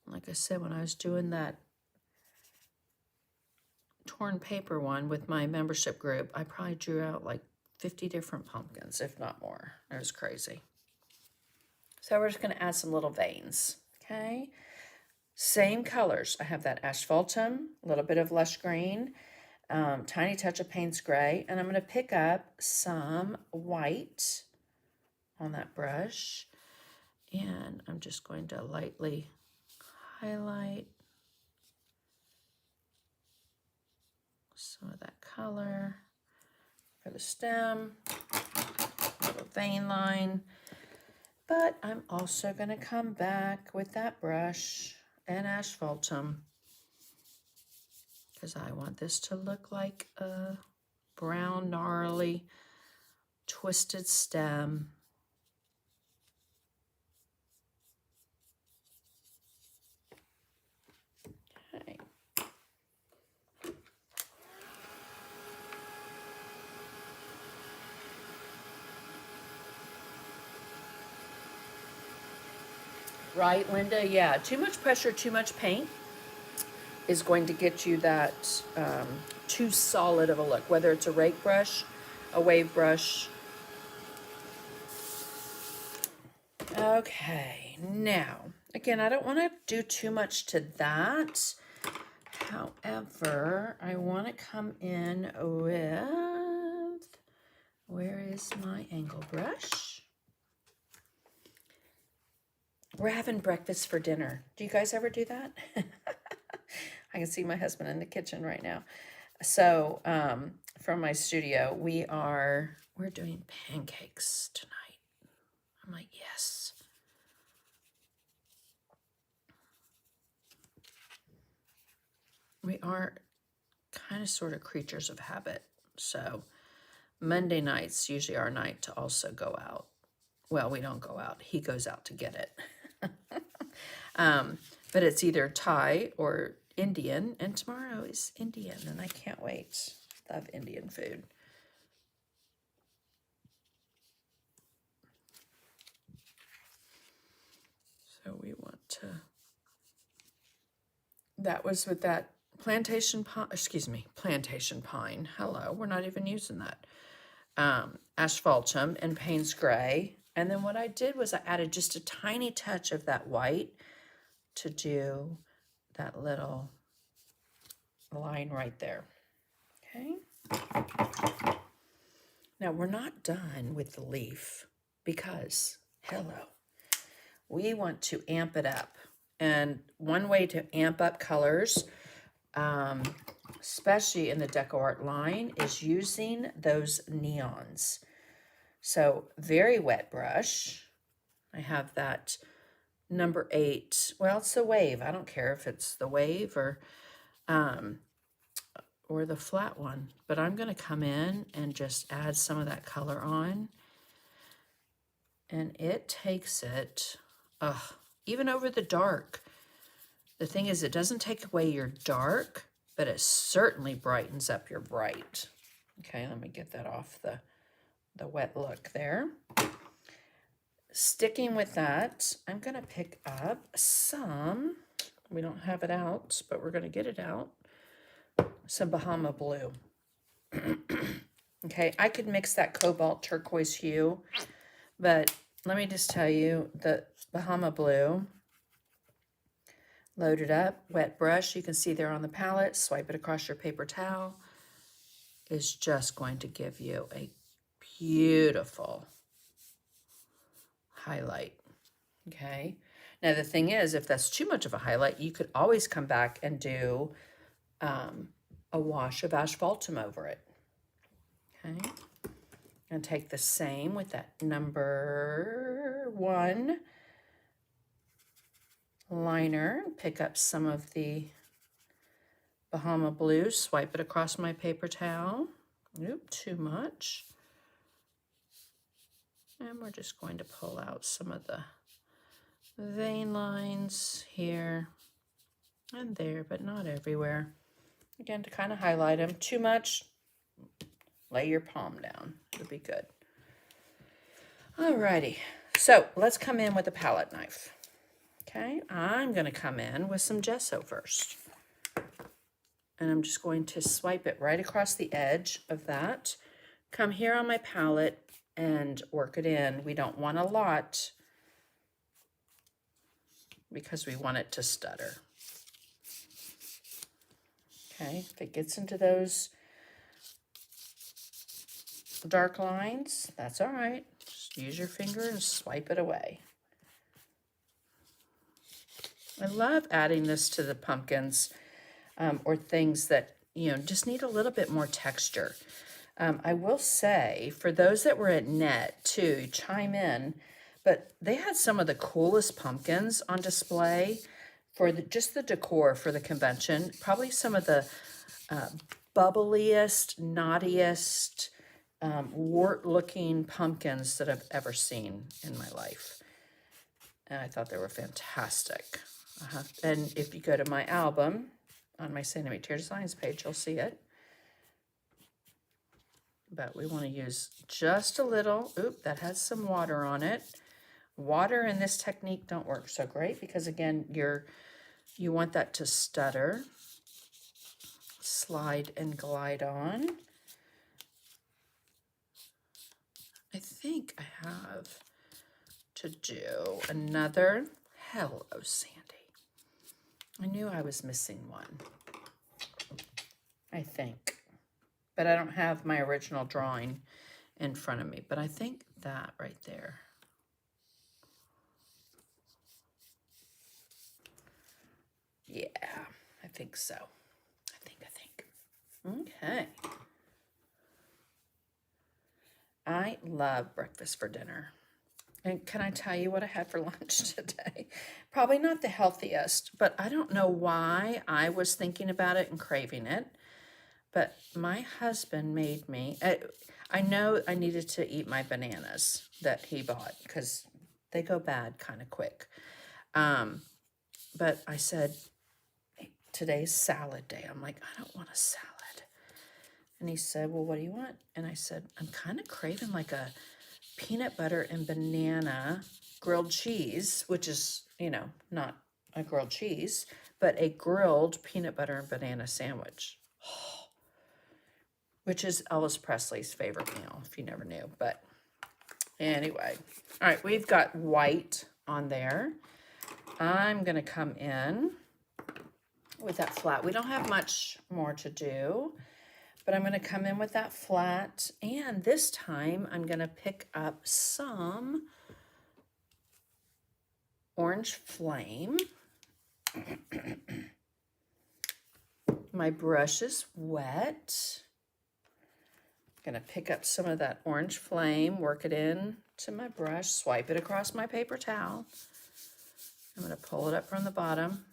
Like I said, when I was doing that torn paper one with my membership group, I probably drew out like 50 different pumpkins, if not more. It was crazy. So we're just going to add some little veins, okay? Same colors. I have that asphaltum, a little bit of lush green, tiny touch of Payne's Gray, and I'm going to pick up some white on that brush, and I'm just going to lightly highlight some of that color for the stem, little vein line. But I'm also going to come back with that brush and asphaltum because I want this to look like a brown, gnarly, twisted stem. Okay. Right, Linda? Yeah, too much pressure, too much paint is going to get you that too solid of a look, whether it's a rake brush, a wave brush. Okay, now, again, I don't want to do too much to that. However, I want to come in with, where is my angle brush? We're having breakfast for dinner. Do you guys ever do that? I can see my husband in the kitchen right now. So from my studio, we're doing pancakes tonight. I'm like, yes. We are kind of sort of creatures of habit. So Monday night's usually our night to also go out. Well, we don't go out. He goes out to get it. But it's either Thai or Indian, and tomorrow is Indian, and I can't wait. Love Indian food. So we want to, that was with that plantation pine. Hello, we're not even using that. Asphaltum and Payne's Gray. And then what I did was I added just a tiny touch of that white to do that little line right there. Okay. Now we're not done with the leaf because, hello, we want to amp it up. And one way to amp up colors, especially in the DecoArt line, is using those neons. So very wet brush. I have that number 8. Well, it's the wave. I don't care if it's the wave or the flat one, but I'm going to come in and just add some of that color on, and it takes it even over the dark. The thing is, it doesn't take away your dark, but it certainly brightens up your bright. Okay, let me get that off the wet look there. Sticking with that, I'm going to pick up some, we don't have it out, but we're going to get it out, some Bahama Blue. Okay, I could mix that cobalt turquoise hue, but let me just tell you, the Bahama Blue, load it up, wet brush, you can see there on the palette, swipe it across your paper towel, is just going to give you a beautiful highlight. Okay, now the thing is, if that's too much of a highlight, you could always come back and do a wash of asphaltum over it. Okay, and take the same with that number 1 liner, pick up some of the Bahama Blue, swipe it across my paper towel. Oop, too much. And we're just going to pull out some of the vein lines here and there, but not everywhere. Again, to kind of highlight them. Too much, lay your palm down. It'll be good. Alrighty, so let's come in with a palette knife. Okay, I'm going to come in with some gesso first. And I'm just going to swipe it right across the edge of that. Come here on my palette and work it in. We don't want a lot because we want it to stutter. Okay, if it gets into those dark lines, that's all right. Just use your finger and swipe it away. I love adding this to the pumpkins or things that, you know, just need a little bit more texture. I will say, for those that were at Net too, chime in, but they had some of the coolest pumpkins on display for just the decor for the convention. Probably some of the bubbliest, naughtiest, wart-looking pumpkins that I've ever seen in my life. And I thought they were fantastic. And if you go to my album, on my Centimeter Designs page, you'll see it. But we want to use just a little. Oop, that has some water on it. Water in this technique don't work so great because, again, you want that to stutter. Slide and glide on. I think I have to do another. Hello, Sandy. I knew I was missing one, I think. But I don't have my original drawing in front of me. But I think that right there. Yeah, I think so. I think. Okay. I love breakfast for dinner. And can I tell you what I had for lunch today? Probably not the healthiest, but I don't know why I was thinking about it and craving it. But my husband made me, I know I needed to eat my bananas that he bought because they go bad kind of quick. But I said, hey, today's salad day. I'm like, I don't want a salad. And he said, well, what do you want? And I said, I'm kind of craving like a peanut butter and banana grilled cheese, which is, you know, not a grilled cheese, but a grilled peanut butter and banana sandwich, which is Elvis Presley's favorite meal, if you never knew. But anyway, all right, we've got white on there. I'm going to come in with that flat. We don't have much more to do, but I'm going to come in with that flat. And this time I'm going to pick up some orange flame. My brush is wet. I'm going to pick up some of that orange flame, work it in to my brush, swipe it across my paper towel. I'm going to pull it up from the bottom.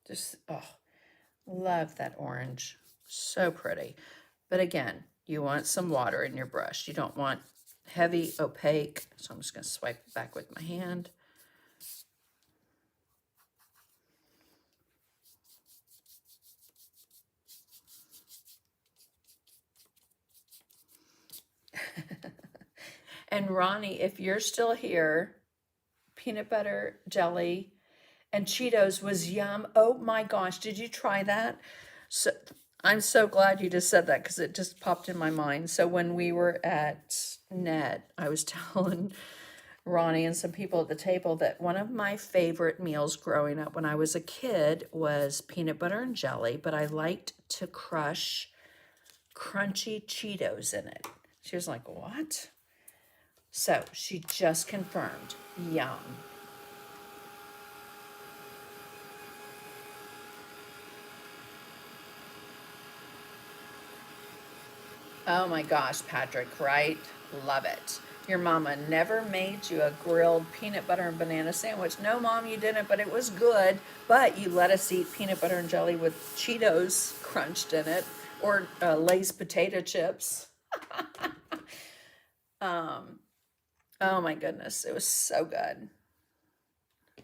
Just, oh, love that orange. So pretty. But again, you want some water in your brush. You don't want heavy, opaque. So I'm just going to swipe it back with my hand. And Ronnie, if you're still here, peanut butter jelly and Cheetos was yum. Oh my gosh, did you try that? So I'm so glad you just said that because it just popped in my mind. So when we were at Ned, I was telling Ronnie and some people at the table that one of my favorite meals growing up when I was a kid was peanut butter and jelly, but I liked to crush crunchy Cheetos in it. She was like, what? So she just confirmed, yum. Oh my gosh, Patrick, right? Love it. Your mama never made you a grilled peanut butter and banana sandwich. No, Mom, you didn't, but it was good. But you let us eat peanut butter and jelly with Cheetos crunched in it or Lay's potato chips. Oh my goodness, it was so good.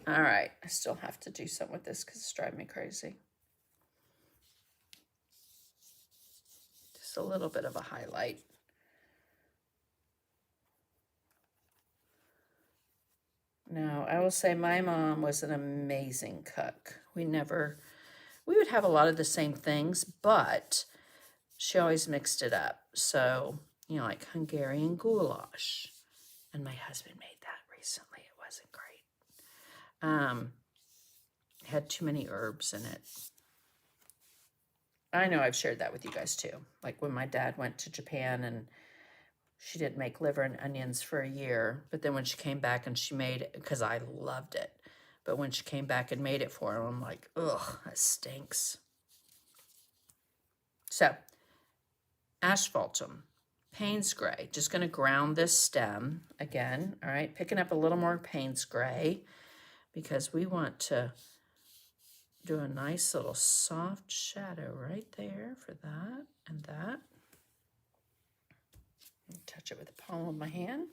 All right, I still have to do something with this because it's driving me crazy. Just a little bit of a highlight. No, I will say my mom was an amazing cook. We would have a lot of the same things, but she always mixed it up. So, you know, like Hungarian goulash. And my husband made that recently. It wasn't great. Had too many herbs in it. I know I've shared that with you guys too. Like when my dad went to Japan and she didn't make liver and onions for a year, but then when she came back and she made it, because I loved it, but when she came back and made it for him, I'm like, ugh, that stinks. So, asphaltum, Payne's Gray, just going to ground this stem again, all right, picking up a little more Payne's Gray because we want to do a nice little soft shadow right there for that and that. Touch it with the palm of my hand.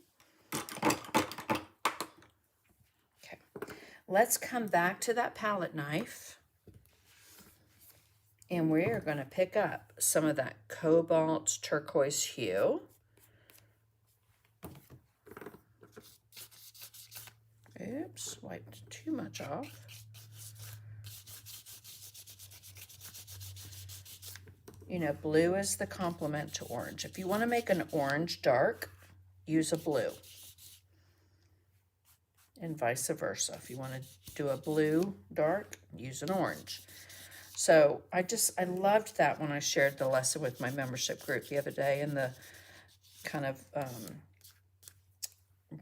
Okay, let's come back to that palette knife. And we're going to pick up some of that cobalt turquoise hue. Oops, wiped too much off. You know, blue is the complement to orange. If you want to make an orange dark, use a blue. And vice versa. If you want to do a blue dark, use an orange. So I loved that when I shared the lesson with my membership group the other day in the kind of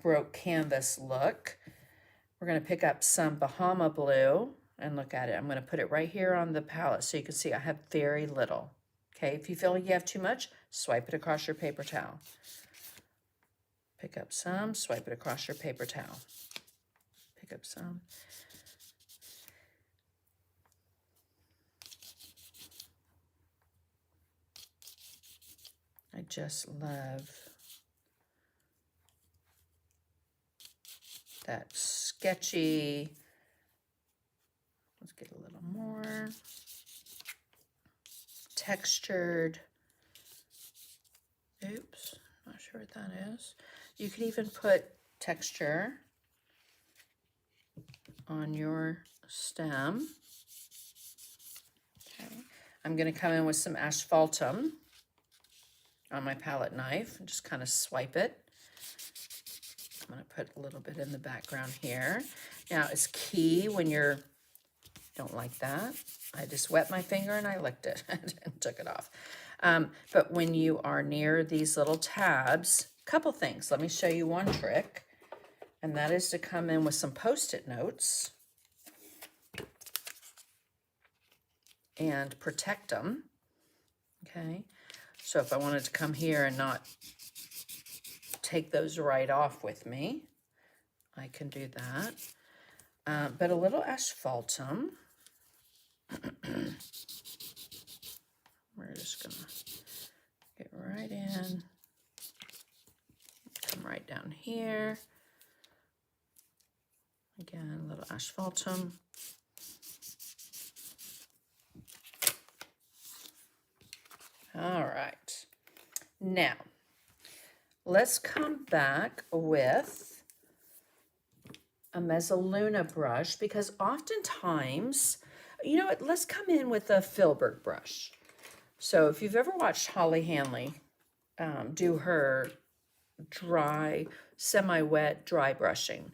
broke canvas look. We're going to pick up some Bahama blue and look at it. I'm going to put it right here on the palette so you can see I have very little. Okay, if you feel like you have too much, swipe it across your paper towel. Pick up some, swipe it across your paper towel. Pick up some. I just love that sketchy. Let's get a little more textured. Oops, not sure what that is. You could even put texture on your stem. Okay, I'm going to come in with some asphaltum on my palette knife and just kind of swipe it. I'm going to put a little bit in the background here. Now, it's key when you're, don't like that. I just wet my finger and I licked it and took it off. But when you are near these little tabs, a couple things. Let me show you one trick, and that is to come in with some Post-it notes and protect them. Okay, so if I wanted to come here and not take those right off with me, I can do that. But a little asphaltum. We're just gonna get right in, come right down here. Again, a little asphaltum. All right, now let's come back with a Mezzaluna brush, because oftentimes, you know what, let's come in with a Filbert brush. So if you've ever watched Holly Hanley do her dry, semi-wet dry brushing,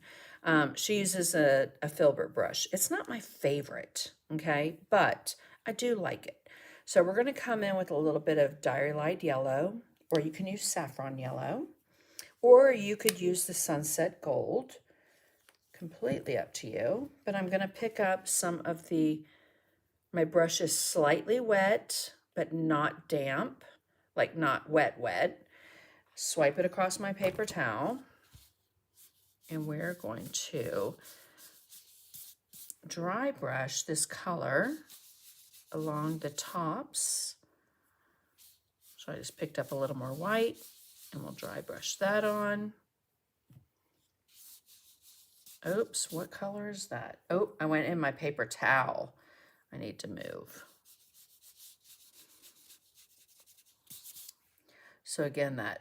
she uses a Filbert brush. It's not my favorite, okay, but I do like it. So we're going to come in with a little bit of Diary Light Yellow, or you can use Saffron Yellow, or you could use the Sunset Gold. Completely up to you. But I'm going to pick up some of my brush is slightly wet, but not damp, like not wet wet. Swipe it across my paper towel, and we're going to dry brush this color along the tops. So I just picked up a little more white, and we'll dry brush that on. Oops, what color is that? Oh, I went in my paper towel. I need to move. So again, that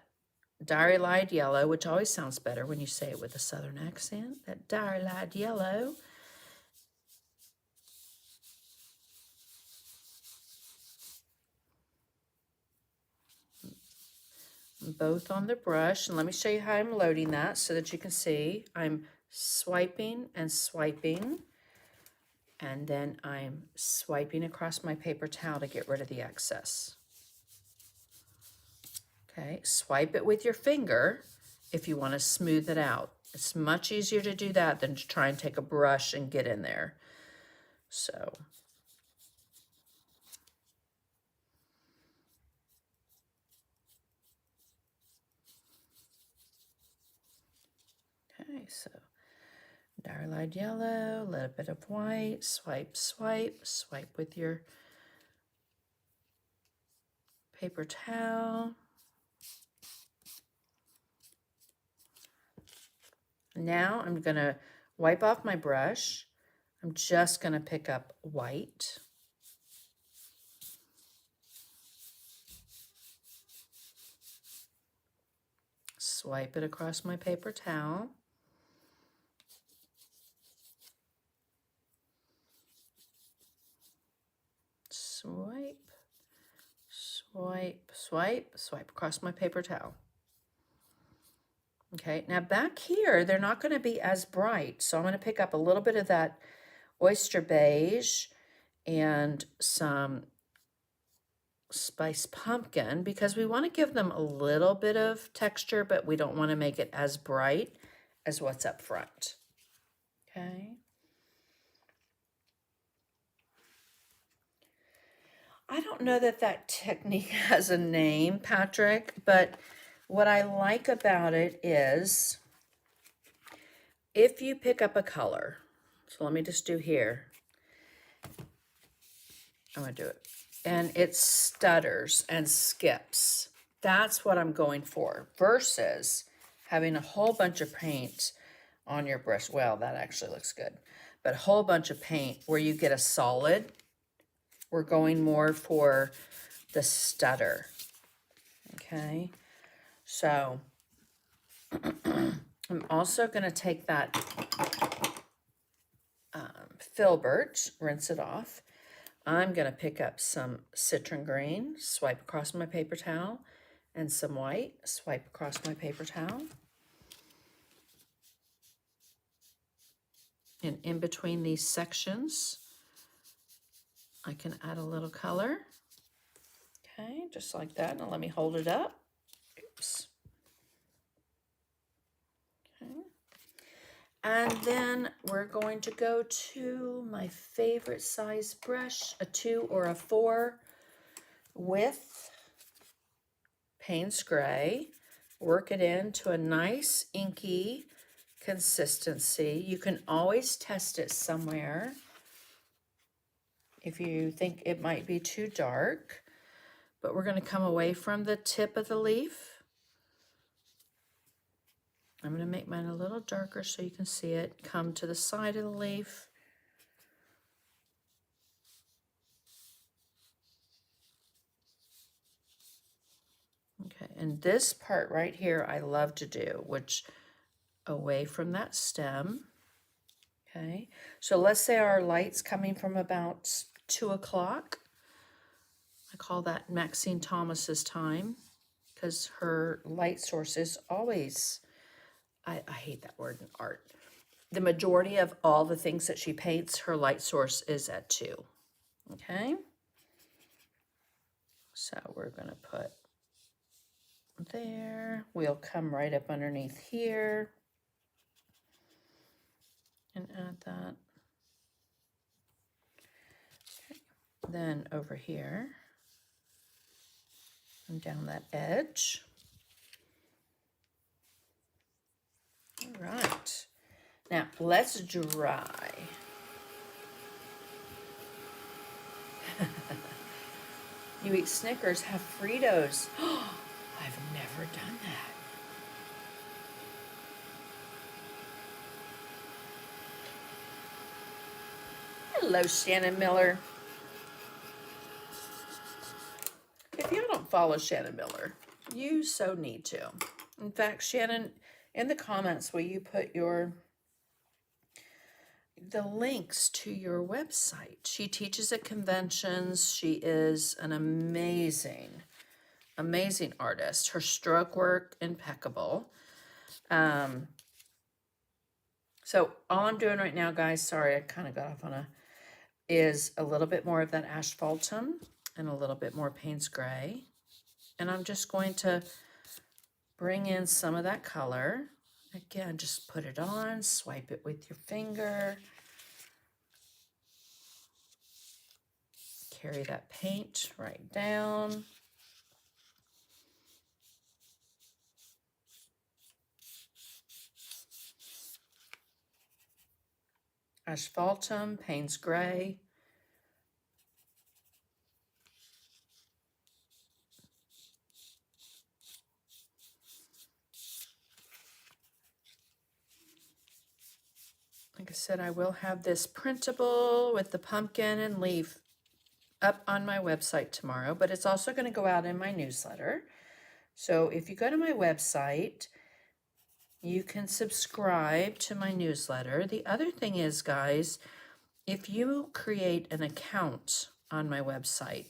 Diary Light Yellow, which always sounds better when you say it with a Southern accent, that Diary Light Yellow. Both on the brush, and let me show you how I'm loading that so that you can see. I'm swiping and swiping, and then I'm swiping across my paper towel to get rid of the excess. Okay, swipe it with your finger if you want to smooth it out. It's much easier to do that than to try and take a brush and get in there. So okay, so Diary Light Yellow, a little bit of white, swipe, swipe, swipe with your paper towel. Now I'm going to wipe off my brush. I'm just going to pick up white. Swipe it across my paper towel. Swipe, swipe, swipe, swipe across my paper towel. Okay, now back here, they're not going to be as bright, so I'm going to pick up a little bit of that oyster beige and some spice pumpkin, because we want to give them a little bit of texture, but we don't want to make it as bright as what's up front. Okay. I don't know that that technique has a name, Patrick, but what I like about it is if you pick up a color, so let me just do here. I'm going to do it. And it stutters and skips. That's what I'm going for versus having a whole bunch of paint on your brush. Well, that actually looks good. But a whole bunch of paint where you get a solid. We're going more for the stutter. Okay. So I'm also going to take that filbert, rinse it off. I'm going to pick up some citron green, swipe across my paper towel, and some white, swipe across my paper towel. And in between these sections, I can add a little color. Okay, just like that. Now let me hold it up. Oops. Okay. And then we're going to go to my favorite size brush, a 2 or a 4 with Payne's Gray. Work it into a nice inky consistency. You can always test it somewhere if you think it might be too dark. But we're going to come away from the tip of the leaf. I'm going to make mine a little darker so you can see it. Come to the side of the leaf. Okay, and this part right here I love to do, which away from that stem. Okay, so let's say our light's coming from about 2 o'clock. I call that Maxine Thomas's time because her light source is always, I hate that word in art. The majority of all the things that she paints, her light source is at 2. Okay, so we're going to put there. We'll come right up underneath here and add that. Okay. Then over here and down that edge. All right. Now let's dry. You eat Snickers, have Fritos. I've never done that. Hello, Shannon Miller. If you don't follow Shannon Miller, you so need to. In fact, Shannon, in the comments, will you put the links to your website? She teaches at conventions. She is an amazing artist. Her stroke work, impeccable. So all I'm doing right now, guys, sorry, I kind of got off on is a little bit more of that asphaltum and a little bit more Payne's Gray. And I'm just going to bring in some of that color. Again, just put it on, swipe it with your finger. Carry that paint right down. Asphaltum, Payne's Gray. Like I said, I will have this printable with the pumpkin and leaf up on my website tomorrow, but it's also going to go out in my newsletter. So if you go to my website, you can subscribe to my newsletter. The other thing is, guys, if you create an account on my website,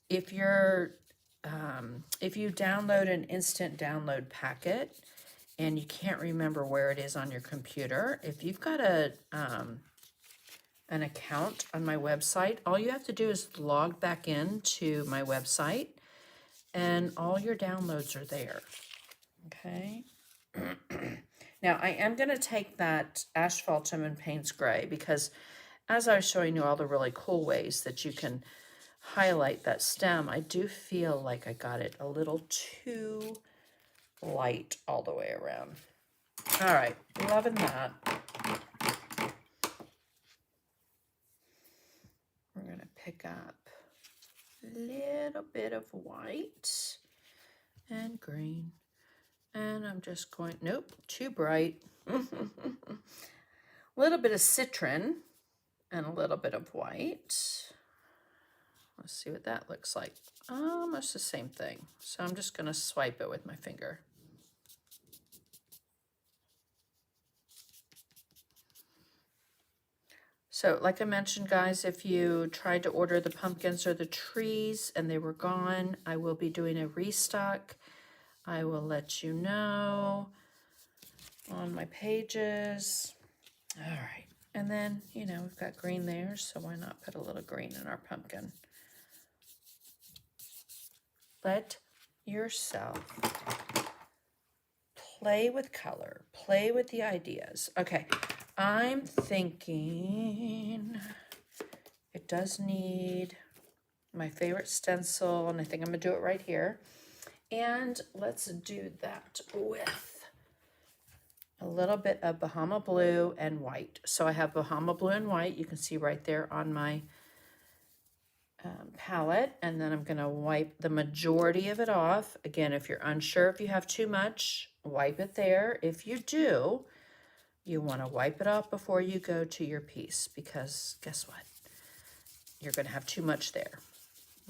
if you download an instant download packet and you can't remember where it is on your computer, if you've got an account on my website, all you have to do is log back in to my website and all your downloads are there. Okay. Now I am going to take that asphaltum and Payne's Gray because as I was showing you all the really cool ways that you can highlight that stem, I do feel like I got it a little too light all the way around. All right, loving that. We're going to pick up a little bit of white. and green. And I'm just going, nope, too bright. A little bit of citron and a little bit of white. Let's see what that looks like. Almost the same thing. So I'm just going to swipe it with my finger. So like I mentioned, guys, if you tried to order the pumpkins or the trees and they were gone, I will be doing a restock. I will let you know on my pages. All right. And then, you know, we've got green there, so why not put a little green in our pumpkin? Let yourself play with color, play with the ideas. Okay, I'm thinking it does need my favorite stencil, and I think I'm gonna do it right here. And let's do that with a little bit of Bahama Blue and white. So I have Bahama Blue and white, you can see right there on my palette, and then I'm going to wipe the majority of it off. Again, if you're unsure if you have too much, wipe it there. If you do, you want to wipe it off before you go to your piece, because guess what? You're going to have too much there.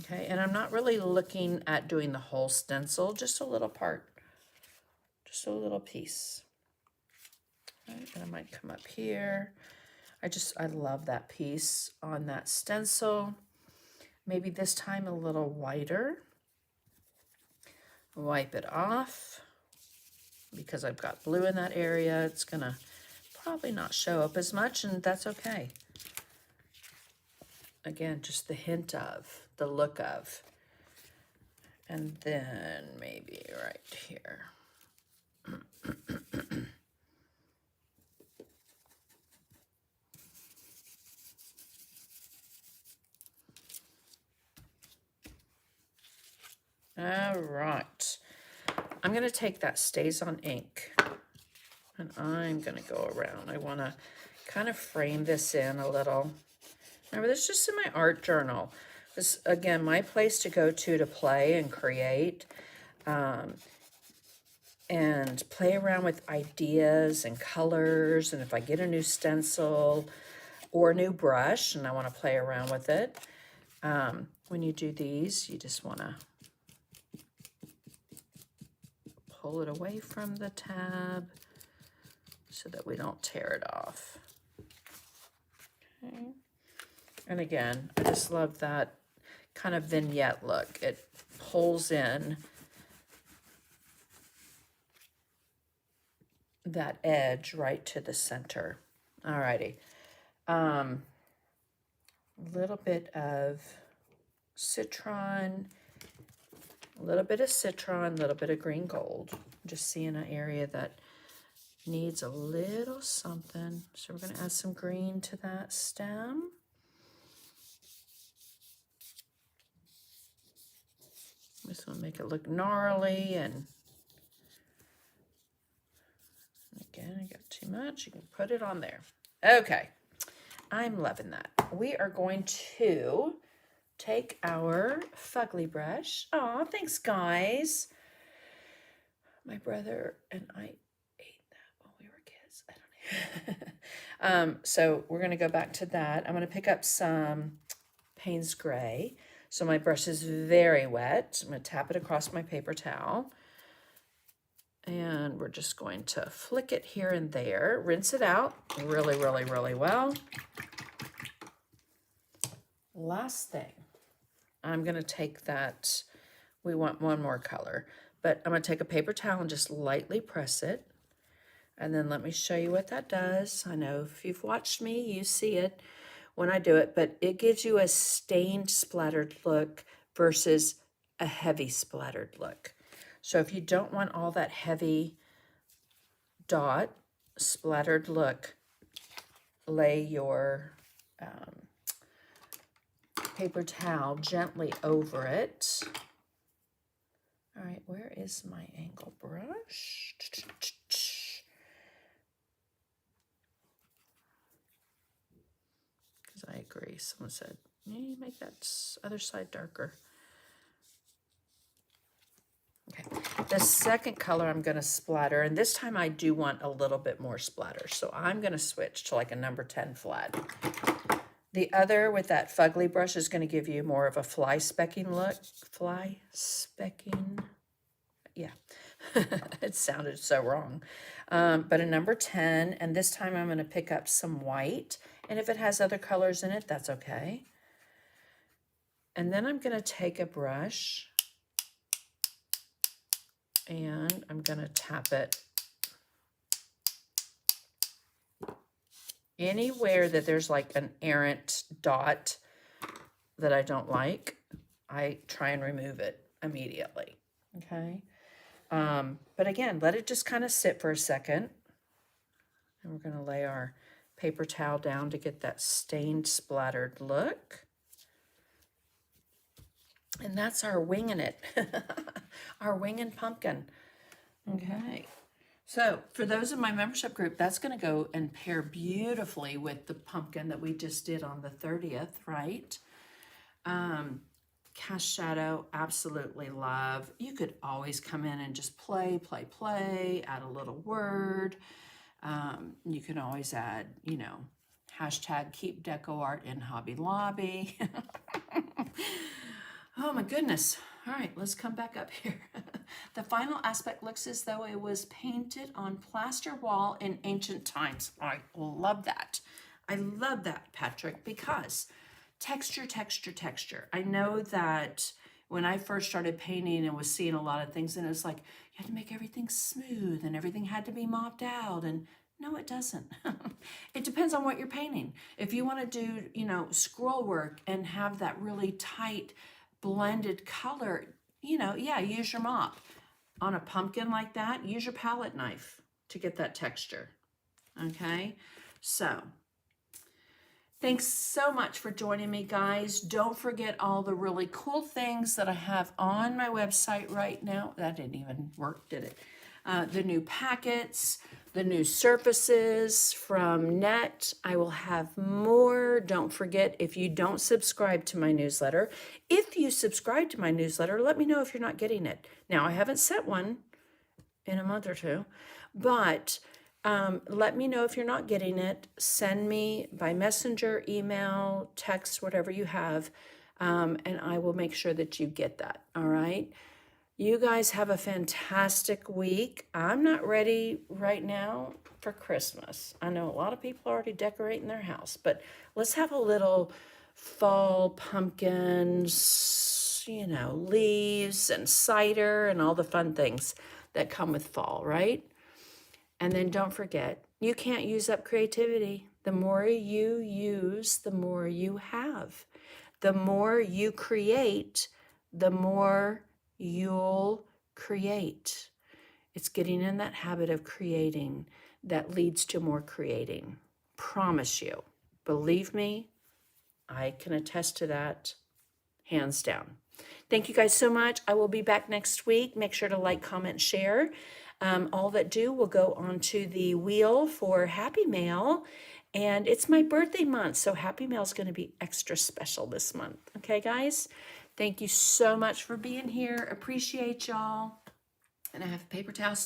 Okay, and I'm not really looking at doing the whole stencil, just a little part, just a little piece. All right, and I might come up here. I love that piece on that stencil. Maybe this time a little whiter. Wipe it off because I've got blue in that area. It's gonna probably not show up as much, and that's okay. Again, just the hint of, the look of. And then maybe right here. All right, I'm gonna take that Stays On ink and I'm gonna go around. I wanna kind of frame this in a little. Remember, this is just in my art journal. This, again, my place to go to play and create and play around with ideas and colors. And if I get a new stencil or a new brush and I wanna play around with it, when you do these, you just wanna pull it away from the tab so that we don't tear it off. Okay. And again, I just love that kind of vignette look. It pulls in that edge right to the center. Alrighty. A little bit of citron, a little bit of citron, a little bit of green gold. Just seeing an area that needs a little something. So we're going to add some green to that stem. Just want to make it look gnarly, and again, I got too much. You can put it on there. Okay, I'm loving that. We are going to take our fugly brush. Aw, thanks, guys. My brother and I ate that when we were kids. I don't know. So we're going to go back to that. I'm going to pick up some Payne's Gray. So my brush is very wet. I'm going to tap it across my paper towel. And we're just going to flick it here and there. Rinse it out really, really, really well. Last thing, I'm going to take that, we want one more color, but I'm going to take a paper towel and just lightly press it. And then let me show you what that does. I know if you've watched me, you see it when I do it, but it gives you a stained splattered look versus a heavy splattered look. So if you don't want all that heavy dot splattered look, lay your paper towel gently over it. All right, where is my angle brush? Because I agree. Someone said, you make that other side darker. Okay, The second color I'm going to splatter, and this time I do want a little bit more splatter, so I'm going to switch to like a number 10 flat. The other with that fugly brush is going to give you more of a fly specking look. Fly specking. Yeah, it sounded so wrong. But a number 10, and this time I'm going to pick up some white. And if it has other colors in it, that's okay. And then I'm going to take a brush and I'm going to tap it anywhere that there's like an errant dot that I don't like. I try and remove it immediately. Okay. But again, let it just kind of sit for a second. And we're going to lay our paper towel down to get that stained, splattered look. And that's our winging it, our winging pumpkin. Okay. So for those in my membership group, that's going to go and pair beautifully with the pumpkin that we just did on the 30th, right? Cast shadow, absolutely love. You could always come in and just play, add a little word. You can always add, you know, hashtag keep DecoArt in Hobby Lobby. Oh my goodness. All right, let's come back up here. The final aspect looks as though it was painted on plaster wall in ancient times. I love that. I love that, Patrick, because texture, texture, texture. I know that when I first started painting and was seeing a lot of things, and it's like, you had to make everything smooth and everything had to be mopped out, and no, it doesn't. It depends on what you're painting. If you want to do, you know, scroll work and have that really tight blended color, you know, yeah, use your mop. On a pumpkin like that, use your palette knife to get that texture. Okay, so thanks so much for joining me, guys. Don't forget all the really cool things that I have on my website right now. That didn't even work, did it? The new packets, the new surfaces from Net. I will have more. Don't forget, if you don't subscribe to my newsletter, if you subscribe to my newsletter, let me know if you're not getting it. Now, I haven't sent one in a month or two, but let me know if you're not getting it. Send me by messenger, email, text, whatever you have, and I will make sure that you get that, all right? You guys have a fantastic week. I'm not ready right now for Christmas. I know a lot of people are already decorating their house, but let's have a little fall pumpkins, you know, leaves and cider and all the fun things that come with fall, right? And then don't forget, you can't use up creativity. The more you use, the more you have. The more you create, the more you'll create. It's getting in that habit of creating that leads to more creating. Promise you. Believe me, I can attest to that, hands down. Thank you guys so much. I will be back next week. Make sure to like, comment, share. All that do will go onto the wheel for Happy Mail. And it's my birthday month, so Happy Mail is going to be extra special this month. Okay, guys? Thank you so much for being here. Appreciate y'all. And I have paper towels